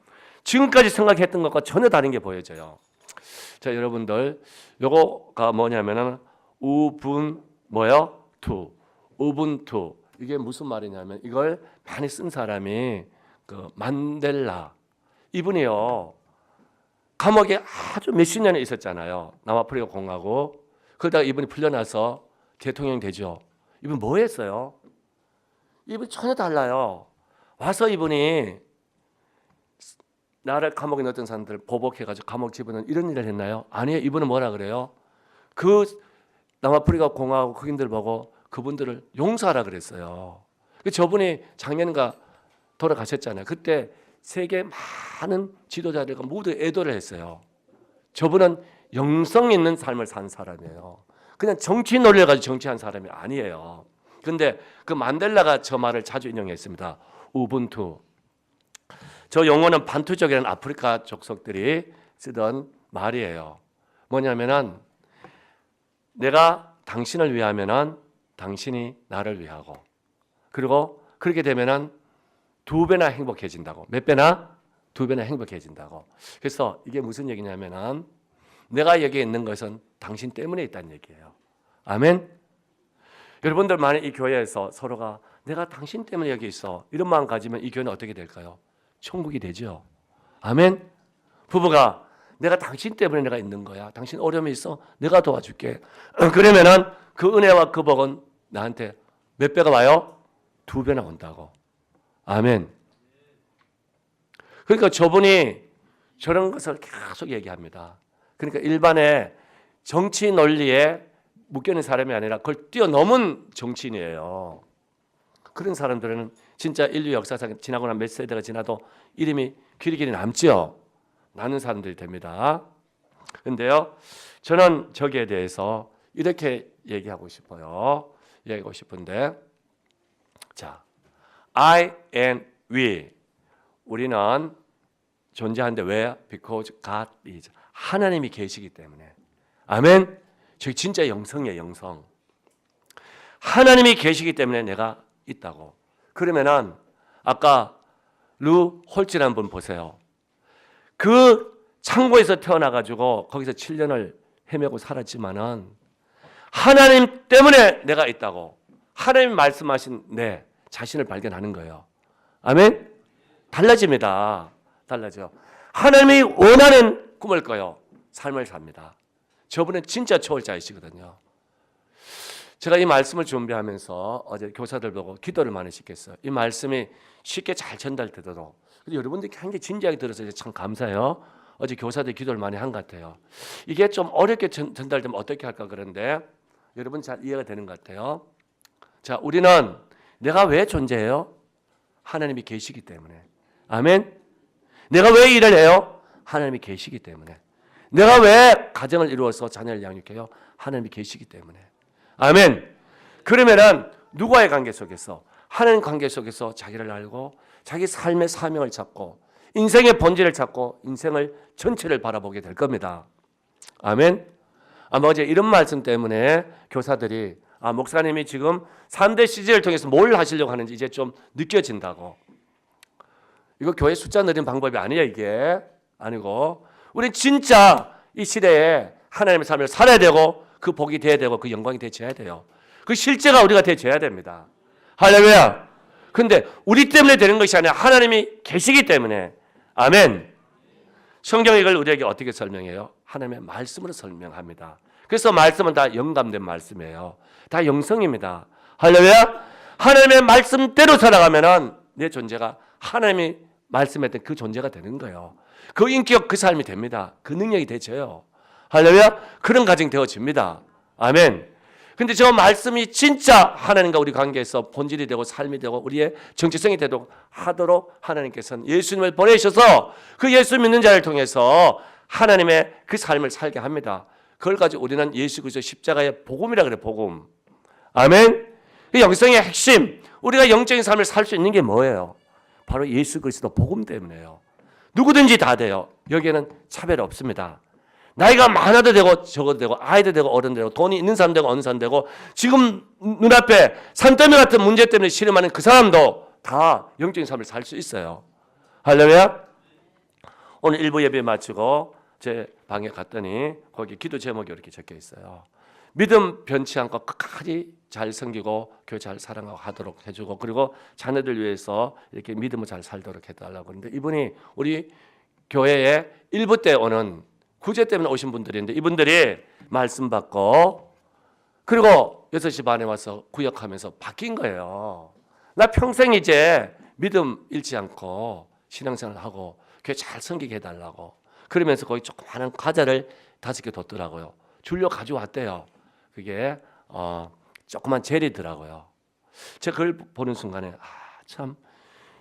지금까지 생각했던 것과 전혀 다른 게 보여져요. 자, 여러분들 요거가 뭐냐면은 우분투. 우분투. 이게 무슨 말이냐면 이걸 많이 쓴 사람이 그 만델라. 이분이요. 감옥에 아주 몇십 년에 있었잖아요. 남아프리카 공화국. 그러다가 이분이 풀려나서 대통령이 되죠. 이분 뭐 했어요? 이분 전혀 달라요. 와서 이분이 나를 감옥에 넣었던 사람들 보복해가지고 감옥 집어넣은 이런 일을 했나요? 아니에요. 이분은 뭐라 그래요? 그 남아프리카 공화국 흑인들 보고 그분들을 용서하라 그랬어요. 저분이 작년인가 돌아가셨잖아요. 그때 세계 많은 지도자들과 모두 애도를 했어요. 저분은 영성 있는 삶을 산 사람이에요. 그냥 정치 논리를 가지고 정치한 사람이 아니에요. 그런데 그 만델라가 저 말을 자주 인용했습니다. 우분투. 저 용어는 반투족이라는 아프리카 족속들이 쓰던 말이에요. 뭐냐면은 내가 당신을 위하면은 당신이 나를 위하고, 그리고 그렇게 되면은 두 배나 행복해진다고. 몇 배나? 두 배나 행복해진다고. 그래서 이게 무슨 얘기냐면은 내가 여기 있는 것은 당신 때문에 있다는 얘기예요. 아멘. 여러분들 만약 이 교회에서 서로가 내가 당신 때문에 여기 있어 이런 마음 가지면 이 교회는 어떻게 될까요? 천국이 되죠. 아멘. 부부가 내가 당신 때문에 내가 있는 거야. 당신 어려움이 있어? 내가 도와줄게. 그러면은 그 은혜와 그 복은 나한테 몇 배가 와요? 두 배나 온다고. 아멘. 그러니까 저분이 저런 것을 계속 얘기합니다. 그러니까 일반의 정치 논리에 묶여있는 사람이 아니라 그걸 뛰어넘은 정치인이에요. 그런 사람들은 진짜 인류 역사상 지나고 난 몇 세대가 지나도 이름이 길이 남죠. 나는 사람들이 됩니다. 그런데요, 저는 저기에 대해서 이렇게 얘기하고 싶어요. 얘기하고 싶은데, 자, I and we. 우리는 존재하는데 왜? Because God is. 하나님이 계시기 때문에. 아멘. 저기 진짜 영성이에요, 영성. 하나님이 계시기 때문에 내가 있다고. 그러면은 아까 루 홀츠라는 분 보세요. 그 창고에서 태어나가지고 거기서 7년을 헤매고 살았지만은 하나님 때문에 내가 있다고. 하나님 말씀하신 내 자신을 발견하는 거예요. 아멘. 달라집니다. 달라져. 하나님이 원하는 꿈을 꿔요. 삶을 삽니다. 저분은 진짜 초월자이시거든요. 제가 이 말씀을 준비하면서 어제 교사들 보고 기도를 많이 시켰어요. 이 말씀이 쉽게 잘 전달되도록. 근데 여러분들이 굉장히 진지하게 들어서 참 감사해요. 어제 교사들이 기도를 많이 한 것 같아요. 이게 좀 어렵게 전달되면 어떻게 할까 그런데 여러분 잘 이해가 되는 것 같아요. 자, 우리는 내가 왜 존재해요? 하나님이 계시기 때문에. 아멘. 내가 왜 일을 해요? 하나님이 계시기 때문에. 내가 왜 가정을 이루어서 자녀를 양육해요? 하나님이 계시기 때문에. 아멘. 그러면은 누구와의 관계 속에서? 하나님 관계 속에서 자기를 알고 자기 삶의 사명을 찾고 인생의 본질을 찾고 인생을 전체를 바라보게 될 겁니다. 아멘. 아마 어제 이런 말씀 때문에 교사들이 목사님이 지금 3대 CG를 통해서 뭘 하시려고 하는지 이제 좀 느껴진다고. 이거 교회 숫자 늘리는 방법이 아니에요. 이게 아니고 우리 진짜 이 시대에 하나님의 삶을 살아야 되고 그 복이 돼야 되고 그 영광이 되어야 돼요. 그 실제가 우리가 되어야 됩니다. 할렐루야. 근데 우리 때문에 되는 것이 아니라 하나님이 계시기 때문에. 아멘. 성경이 이걸 우리에게 어떻게 설명해요? 하나님의 말씀으로 설명합니다. 그래서 말씀은 다 영감된 말씀이에요. 다 영성입니다. 할렐루야. 하나님의 말씀대로 살아가면은 내 존재가 하나님이 말씀했던 그 존재가 되는 거예요. 그 인격 그 삶이 됩니다. 그 능력이 되져요. 할렐루야. 그런 가정이 되어집니다. 아멘. 근데 저 말씀이 진짜 하나님과 우리 관계에서 본질이 되고 삶이 되고 우리의 정체성이 되도록 하도록 하나님께서는 예수님을 보내셔서 그 예수 믿는 자를 통해서 하나님의 그 삶을 살게 합니다. 그걸 가지고 우리는 예수 그리스도 십자가의 복음이라 그래. 복음. 아멘. 그 영성의 핵심, 우리가 영적인 삶을 살 수 있는 게 뭐예요? 바로 예수 그리스도 복음 때문에요. 누구든지 다 돼요. 여기에는 차별 없습니다. 나이가 많아도 되고 적어도 되고 아이도 되고 어른도 되고 돈이 있는 사람 되고 없는 사람 되고 지금 눈앞에 산더미 같은 문제 때문에 씨름하는 그 사람도 다 영적인 삶을 살 수 있어요. 할렐루야. 오늘 일부 예배 마치고 제 방에 갔더니 거기 기도 제목이 이렇게 적혀 있어요. 믿음 변치 않고 끝까지 잘 섬기고 교회 잘 사랑하고 하도록 해주고 그리고 자녀들 위해서 이렇게 믿음을 잘 살도록 해달라고 하는데 이분이 우리 교회에 일부 때 오는 구제 때문에 오신 분들인데 이분들이 말씀 받고 그리고 6시 반에 와서 구역하면서 바뀐 거예요. 나 평생 이제 믿음 잃지 않고 신앙생활을 하고 교회 잘 섬기게 해달라고 그러면서 거기 조그마한 과자를 5개 뒀더라고요. 줄려 가져왔대요. 그게 조그만 젤이더라고요. 제가 그걸 보는 순간에 참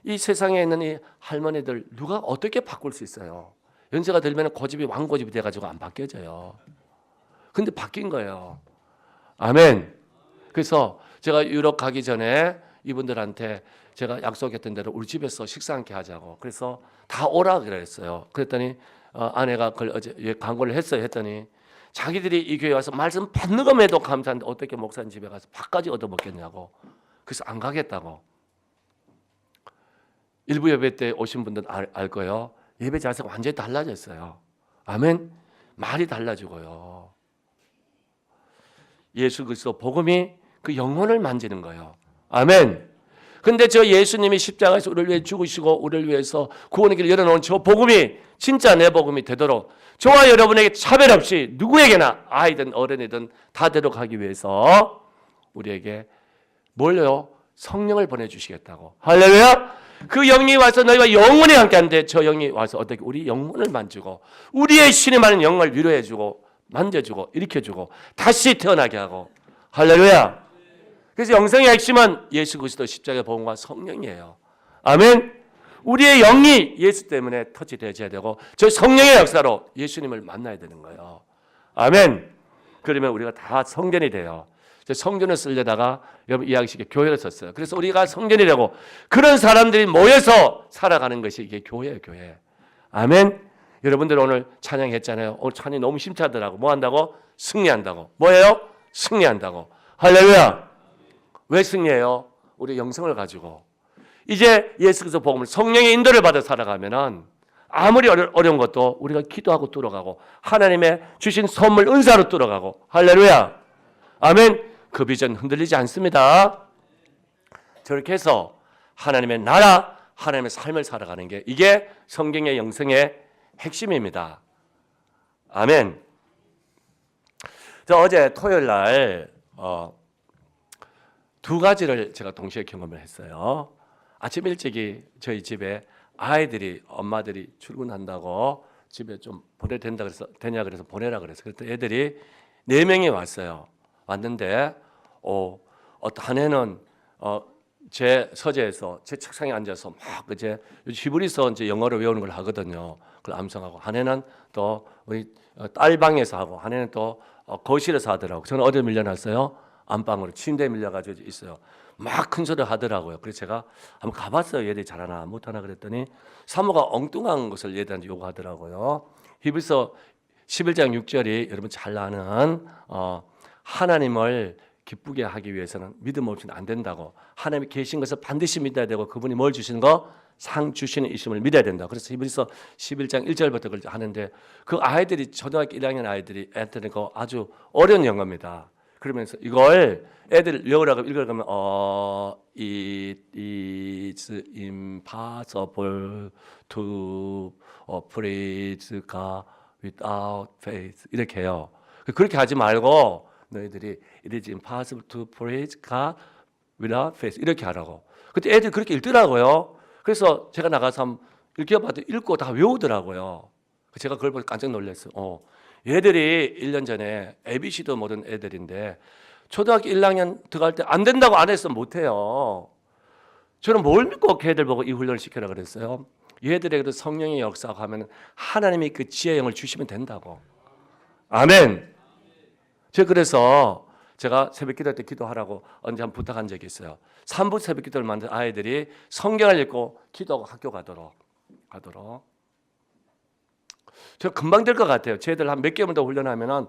이 세상에 있는 이 할머니들 누가 어떻게 바꿀 수 있어요? 연세가 들면 고집이 왕고집이 돼가지고 안 바뀌어져요. 근데 바뀐 거예요. 아멘. 그래서 제가 유럽 가기 전에 이분들한테 제가 약속했던 대로 우리 집에서 식사 함께 하자고. 그래서 다 오라 그랬어요. 그랬더니 아내가 그걸 어제 광고를 했어요. 했더니 자기들이 이 교회 와서 말씀 받는 것에도 감사한데 어떻게 목사님 집에 가서 밥까지 얻어먹겠냐고. 그래서 안 가겠다고. 일부 예배 때 오신 분들은 알 거예요. 예배 자세가 완전히 달라졌어요. 아멘. 말이 달라지고요. 예수 그리스도 복음이 그 영혼을 만지는 거예요. 아멘. 근데 저 예수님이 십자가에서 우리를 위해 죽으시고 우리를 위해서 구원의 길을 열어놓은 저 복음이 진짜 내 복음이 되도록 저와 여러분에게 차별 없이 누구에게나 아이든 어른이든 다 되도록하기 위해서 우리에게 뭘요? 성령을 보내주시겠다고. 할렐루야. 그 영이 와서 너희와 영원히 함께하는데 저 영이 와서 어떻게 우리 영혼을 만지고 우리의 신이 많은 영을 위로해주고 만져주고 일으켜주고 다시 태어나게 하고. 할렐루야. 그래서 영성의 핵심은 예수 그리스도 십자가의 복음과 성령이에요. 아멘. 우리의 영이 예수 때문에 터치되어야 되고 저 성령의 역사로 예수님을 만나야 되는 거예요. 아멘. 그러면 우리가 다 성전이 돼요. 성전을 쓰려다가 여러분 이야기식에 교회를 썼어요. 그래서 우리가 성전이 되고 그런 사람들이 모여서 살아가는 것이 이게 교회예요. 교회. 아멘. 여러분들 오늘 찬양했잖아요. 오늘 찬양이 너무 심차더라고. 뭐 한다고? 승리한다고. 뭐예요? 승리한다고. 할렐루야. 왜 승리해요? 우리 영성을 가지고 이제 예수 그리스도 복음을 성령의 인도를 받아 살아가면은 아무리 어려운 것도 우리가 기도하고 뚫어가고 하나님의 주신 선물 은사로 뚫어가고. 할렐루야. 아멘. 그 비전 흔들리지 않습니다. 저렇게 해서 하나님의 나라, 하나님의 삶을 살아가는 게 이게 성경의 영성의 핵심입니다. 아멘. 저 어제 토요일 날 두 가지를 제가 동시에 경험을 했어요. 아침 일찍이 저희 집에 아이들이 엄마들이 출근한다고 집에 좀 보내야 된다 그래서 되냐 그래서 보내라 그래서 그랬더니 애들이 4명이 왔어요. 왔는데 한 애는 제 서재에서 제 책상에 앉아서 막 이제 히브리서 이제 영어로 외우는 걸 하거든요. 그걸 암송하고 한 애는 또 우리 딸 방에서 하고 한 애는 또 거실에서 하더라고. 저는 어디 밀려났어요? 안방으로 침대에 밀려가지고 있어요. 막 큰 소리 하더라고요. 그래서 제가 한번 가봤어요. 얘들이 잘하나 못하나 그랬더니 사모가 엉뚱한 것을 얘들한테 요구하더라고요. 히브리서 11장 6절이 여러분 잘 아는 하나님을 기쁘게 하기 위해서는 믿음 없이는 안 된다고. 하나님이 계신 것을 반드시 믿어야 되고 그분이 뭘 주시는 거? 상 주시는 이심을 믿어야 된다. 그래서 히브리서 11장 1절부터 그걸 하는데 그 아이들이 초등학교 1학년 아이들이 애들은 그 아주 어려운 영어입니다. 그러면서 이걸 애들 외우라고 읽으라면 it is impossible to praise God without faith 이렇게 해요. 그렇게 하지 말고 너희들이 it is impossible to praise God without faith 이렇게 하라고. 그때 애들 그렇게 읽더라고요. 그래서 제가 나가서 한번 읽어봐도 읽고 다 외우더라고요. 제가 그걸 보고 깜짝 놀랐어요. 얘들이 1년 전에 ABC도 모르는 애들인데 초등학교 1학년 들어갈 때 안 된다고 안 했으면 못해요. 저는 뭘 믿고 걔들 보고 이 훈련을 시키라 그랬어요. 얘들에게도 성령의 역사가 하면 하나님이 그 지혜의 영을 주시면 된다고. 아멘. 제가 그래서 제가 새벽 기도 때 기도하라고 언제 한번 부탁한 적이 있어요. 3부 새벽 기도를 만든 아이들이 성경을 읽고 기도하고 학교 가도록. 저 금방 될 것 같아요. 쟤들 한 몇 개월만 더 훈련하면은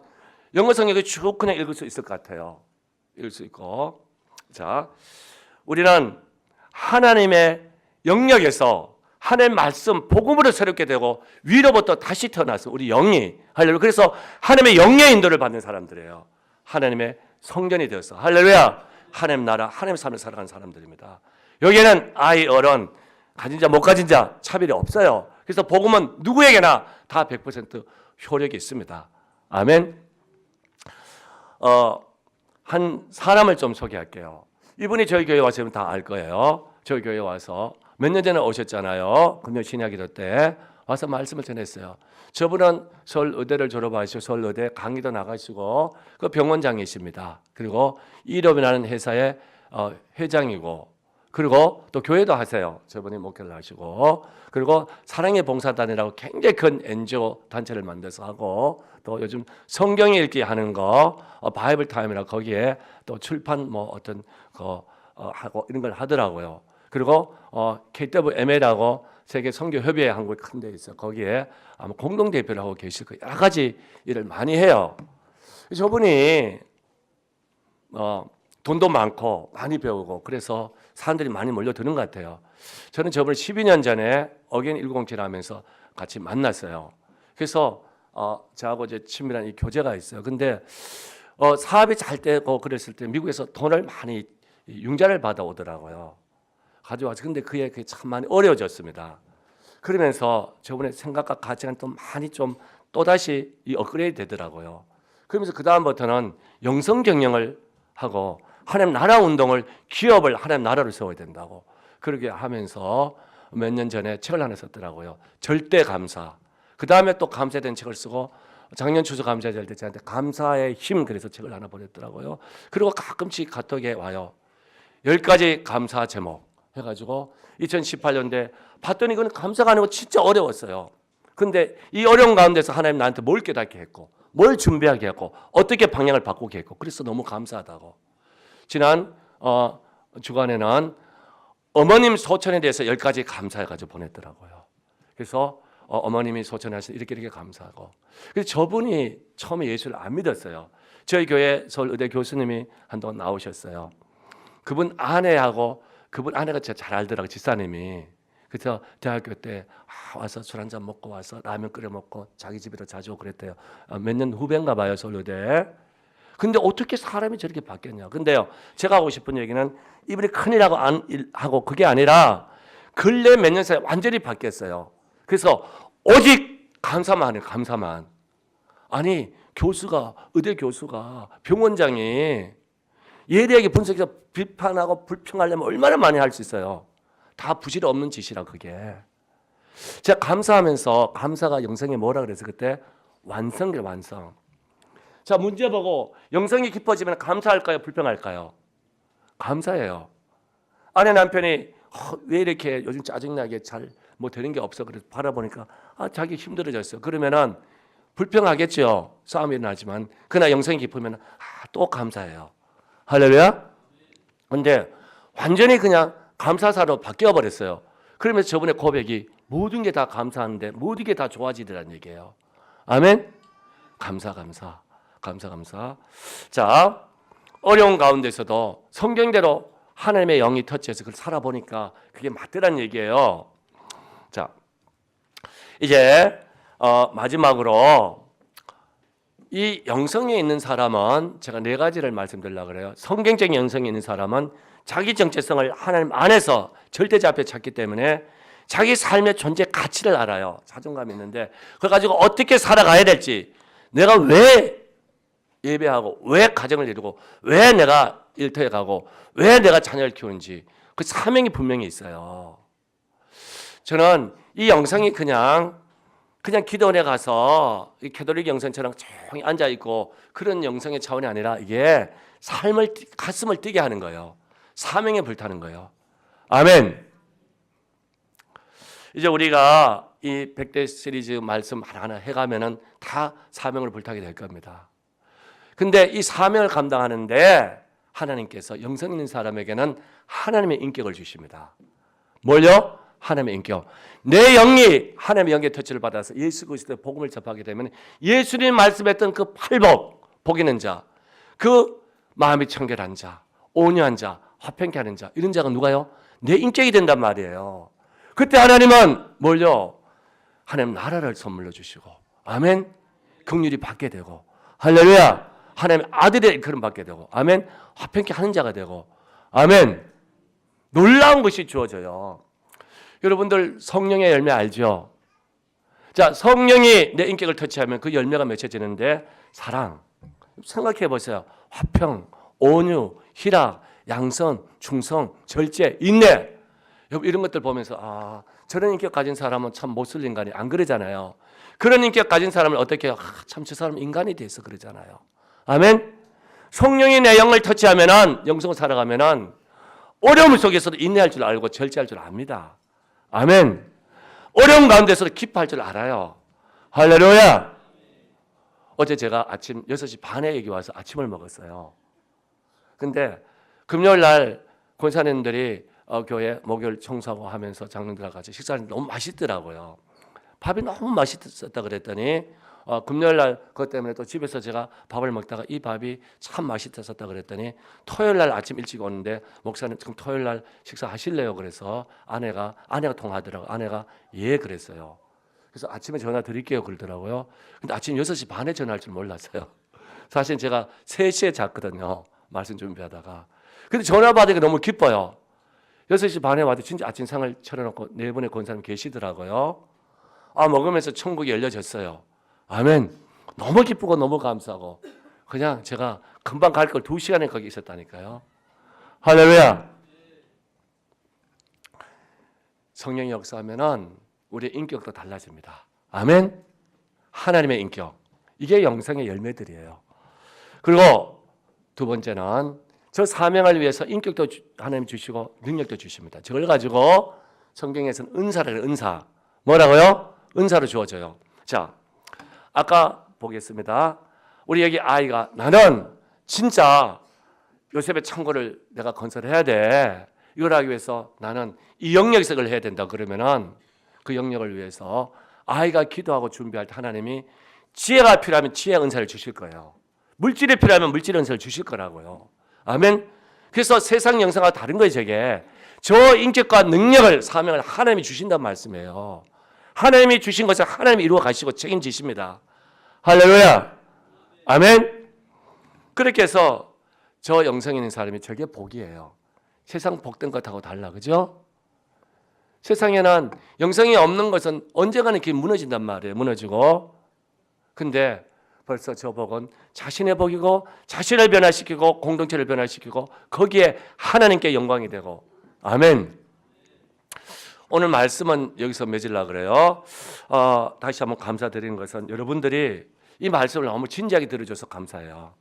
영어 성경을 쭉 그냥 읽을 수 있을 것 같아요. 읽을 수 있고. 자, 우리는 하나님의 영역에서 하나님의 말씀, 복음으로 새롭게 되고 위로부터 다시 태어나서 우리 영이 할렐루야. 그래서 하나님의 영의 인도를 받는 사람들이에요. 하나님의 성전이 되어서 할렐루야. 하나님 나라, 하나님의 삶을 살아가는 사람들입니다. 여기에는 아이, 어른, 가진 자, 못 가진 자 차별이 없어요. 그래서 복음은 누구에게나 다 100% 효력이 있습니다. 아멘. 한 사람을 좀 소개할게요. 이분이 저희 교회 와서 다 알 거예요. 저희 교회 와서 몇 년 전에 오셨잖아요. 금요 신약기도 때 와서 말씀을 전했어요. 저분은 서울의대를 졸업하시고 서울의대 강의도 나가시고 그 병원장이십니다. 그리고 이럽이라는 회사의 회장이고 그리고 또 교회도 하세요. 저번에 목회를 하시고, 그리고 사랑의 봉사단이라고 굉장히 큰 NGO 단체를 만들어서 하고, 또 요즘 성경 읽기 하는 거 바이블 타임이라 거기에 또 출판 뭐 어떤 거 하고 이런 걸 하더라고요. 그리고 KWMA라고 세계 선교 협의회 한국에 큰 데 있어. 거기에 아마 공동 대표를 하고 계실 거예요. 여러 가지 일을 많이 해요. 저분이 돈도 많고 많이 배우고 그래서 사람들이 많이 몰려드는 것 같아요. 저는 저분을 12년 전에 어게인 107 하면서 같이 만났어요. 그래서 저하고 이제 친밀한 이 교제가 있어요. 근데 사업이 잘 되고 그랬을 때 미국에서 돈을 많이 융자를 받아오더라고요. 가져와서. 근데 그게 참 많이 어려워졌습니다. 그러면서 저번에 생각과 가치관 또 많이 좀 또다시 이 업그레이드 되더라고요. 그러면서 그 다음부터는 영성 경영을 하고 하나님 나라 운동을, 기업을 하나님 나라로 세워야 된다고 그렇게 하면서 몇 년 전에 책을 하나 썼더라고요. 절대 감사. 그 다음에 또 감사에 대한 책을 쓰고 작년 추수 감사절 때 저한테 감사의 힘 그래서 책을 하나 보냈더라고요. 그리고 가끔씩 카톡에 와요. 10가지 감사 제목 해가지고 2018년에 봤더니 이건 감사가 아니고 진짜 어려웠어요. 근데 이 어려운 가운데서 하나님 나한테 뭘 깨닫게 했고 뭘 준비하게 했고 어떻게 방향을 바꾸게 했고 그래서 너무 감사하다고. 지난 주간에는 어머님 소천에 대해서 10가지 감사해가지고 보냈더라고요. 그래서 어머님이 소천하셔서 이렇게 감사하고. 그래서 저분이 처음에 예수를 안 믿었어요. 저희 교회 서울의대 교수님이 한동안 나오셨어요. 그분 아내하고 그분 아내가 진짜 잘 알더라고요. 집사님이. 그래서 대학교 때 와서 술 한잔 먹고 와서 라면 끓여 먹고 자기 집에도 자주 오고 그랬대요. 몇 년 후배인가 봐요. 서울의대. 근데 어떻게 사람이 저렇게 바뀌었냐. 근데요, 제가 하고 싶은 얘기는 이분이 큰일하고 하고 그게 아니라 근래 몇 년 사이에 완전히 바뀌었어요. 그래서 오직 감사만 해요. 감사만. 아니 교수가 의대 교수가 병원장이 예리하게 분석해서 비판하고 불평하려면 얼마나 많이 할 수 있어요. 다 부질 없는 짓이라 그게. 제가 감사하면서 감사가 영성에 뭐라 그래서 그때 완성이에요. 완성. 자, 문제 보고 영성이 깊어지면 감사할까요? 불평할까요? 감사해요. 아내 남편이 왜 이렇게 요즘 짜증나게 잘 뭐 되는 게 없어. 그래서 바라보니까 자기 힘들어졌어. 그러면은 불평하겠죠. 싸움이 일어나지만 그러나 영성이 깊으면 또 감사해요. 할렐루야. 근데 완전히 그냥 감사사로 바뀌어 버렸어요. 그러면서 저번에 고백이 모든 게 다 감사하는데 모든 게 다 좋아지더라는 얘기예요. 아멘. 감사. 자, 어려운 가운데서도 성경대로 하나님의 영이 터치해서 그걸 살아보니까 그게 맞더라는 얘기예요. 자, 이제 마지막으로 이 영성에 있는 사람은 제가 4가지를 말씀드리려고 그래요. 성경적인 영성에 있는 사람은 자기 정체성을 하나님 안에서 절대자 앞에 찾기 때문에 자기 삶의 존재 가치를 알아요. 자존감이 있는데 그걸 가지고 어떻게 살아가야 될지, 내가 왜 예배하고 왜 가정을 이루고 왜 내가 일터에 가고 왜 내가 자녀를 키우는지 그 사명이 분명히 있어요. 저는 이 영성이 그냥 기도원에 가서 캐톨릭 영성처럼 조용히 앉아있고 그런 영성의 차원이 아니라 이게 삶을 가슴을 뛰게 하는 거예요. 사명에 불타는 거예요. 아멘. 이제 우리가 이 100대 시리즈 말씀 하나하나 해가면은 다 사명을 불타게 될 겁니다. 근데 이 사명을 감당하는데 하나님께서 영성 있는 사람에게는 하나님의 인격을 주십니다. 뭘요? 하나님의 인격. 내 영이 하나님의 영의 터치를 받아서 예수 그리스도의 복음을 접하게 되면 예수님 말씀했던 그 팔복, 복 있는 자, 그 마음이 청결한 자, 온유한 자, 화평케 하는 자, 이런 자가 누가요? 내 인격이 된단 말이에요. 그때 하나님은 뭘요? 하나님 나라를 선물로 주시고, 아멘. 긍휼히 받게 되고, 할렐루야. 하나님 아들의 일컬음 받게 되고, 아멘. 화평케 하는 자가 되고, 아멘. 놀라운 것이 주어져요. 여러분들 성령의 열매 알죠? 자, 성령이 내 인격을 터치하면 그 열매가 맺혀지는데 사랑. 생각해 보세요. 화평, 온유, 희락, 양선, 충성, 절제, 인내. 이런 것들 보면서 저런 인격 가진 사람은 참 못쓸 인간이 안 그러잖아요. 그런 인격 가진 사람을 어떻게 참 저 사람 인간이 돼서 그러잖아요. 아멘. 성령이 내 영을 터치하면은 영성을 살아가면은 어려움 속에서도 인내할 줄 알고 절제할 줄 압니다. 아멘. 어려움 가운데서도 기뻐할 줄 알아요. 할렐루야. 어제 제가 아침 6시 반에 여기 와서 아침을 먹었어요. 근데 금요일 날 권사님들이 교회 목요일 청소하고 하면서 장로들과 같이 식사하는데 너무 맛있더라고요. 밥이 너무 맛있었다 그랬더니 금요일 날 그것 때문에 또 집에서 제가 밥을 먹다가 이 밥이 참 맛있었다 그랬더니 토요일 날 아침 일찍 오는데 목사님 지금 토요일 날 식사하실래요? 그래서 아내가 통화하더라고요. 아내가 예 그랬어요. 그래서 아침에 전화 드릴게요 그러더라고요. 근데 아침 6시 반에 전화할 줄 몰랐어요. 사실 제가 3시에 잤거든요. 말씀 준비하다가. 근데 전화 받으니까 너무 기뻐요. 6시 반에 와도 진짜 아침상을 차려놓고 4분의 권사님 계시더라고요. 먹으면서 천국이 열려졌어요. 아멘. 너무 기쁘고 너무 감사하고 그냥 제가 금방 갈 걸 2시간에 거기 있었다니까요. 할렐루야. 성령이 역사하면은 우리의 인격도 달라집니다. 아멘. 하나님의 인격. 이게 영성의 열매들이에요. 그리고 두 번째는 저 사명을 위해서 인격도 하나님 주시고 능력도 주십니다. 저걸 가지고 성경에서는 은사를 해요. 은사. 뭐라고요? 은사로 주어져요. 자, 아까 보겠습니다. 우리 여기 아이가 나는 진짜 요셉의 창고를 내가 건설해야 돼. 이걸 하기 위해서 나는 이 영역에서 그걸 해야 된다. 그러면은 그 영역을 위해서 아이가 기도하고 준비할 때 하나님이 지혜가 필요하면 지혜 은사를 주실 거예요. 물질이 필요하면 물질 은사를 주실 거라고요. 아멘. 그래서 세상 영상과 다른 거예요. 저게 저 인격과 능력을 사명을 하나님이 주신다는 말씀이에요. 하나님이 주신 것을 하나님이 이루어 가시고 책임지십니다. 할렐루야. 아멘. 그렇게 해서 저 영성이 있는 사람이 저게 복이에요. 세상 복된 것하고 달라. 그죠? 세상에는 영성이 없는 것은 언젠가는 이렇게 무너진단 말이에요. 무너지고. 근데 벌써 저 복은 자신의 복이고 자신을 변화시키고 공동체를 변화시키고 거기에 하나님께 영광이 되고. 아멘. 오늘 말씀은 여기서 맺으려고 그래요. 다시 한번 감사드리는 것은 여러분들이 이 말씀을 너무 진지하게 들어줘서 감사해요.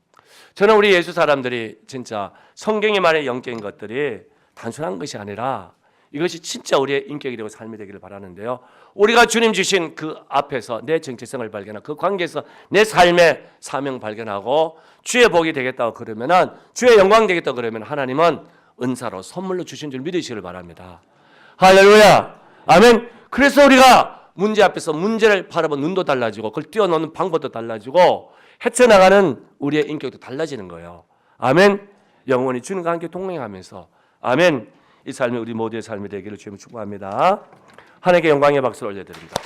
저는 우리 예수 사람들이 진짜 성경이 말하는 영적인 것들이 단순한 것이 아니라 이것이 진짜 우리의 인격이 되고 삶이 되기를 바라는데요. 우리가 주님 주신 그 앞에서 내 정체성을 발견하고 그 관계에서 내 삶의 사명 발견하고 주의 복이 되겠다고 그러면은 주의 영광 되겠다고 그러면 하나님은 은사로 선물로 주신 줄 믿으시길 바랍니다. 할렐루야. 아멘. 그래서 우리가 문제 앞에서 문제를 바라보는 눈도 달라지고 그걸 뛰어넘는 방법도 달라지고 헤쳐나가는 우리의 인격도 달라지는 거예요. 아멘. 영원히 주님과 함께 동행하면서 아멘. 이 삶이 우리 모두의 삶이 되기를 주님을 축복합니다. 하나님께 영광의 박수를 올려드립니다.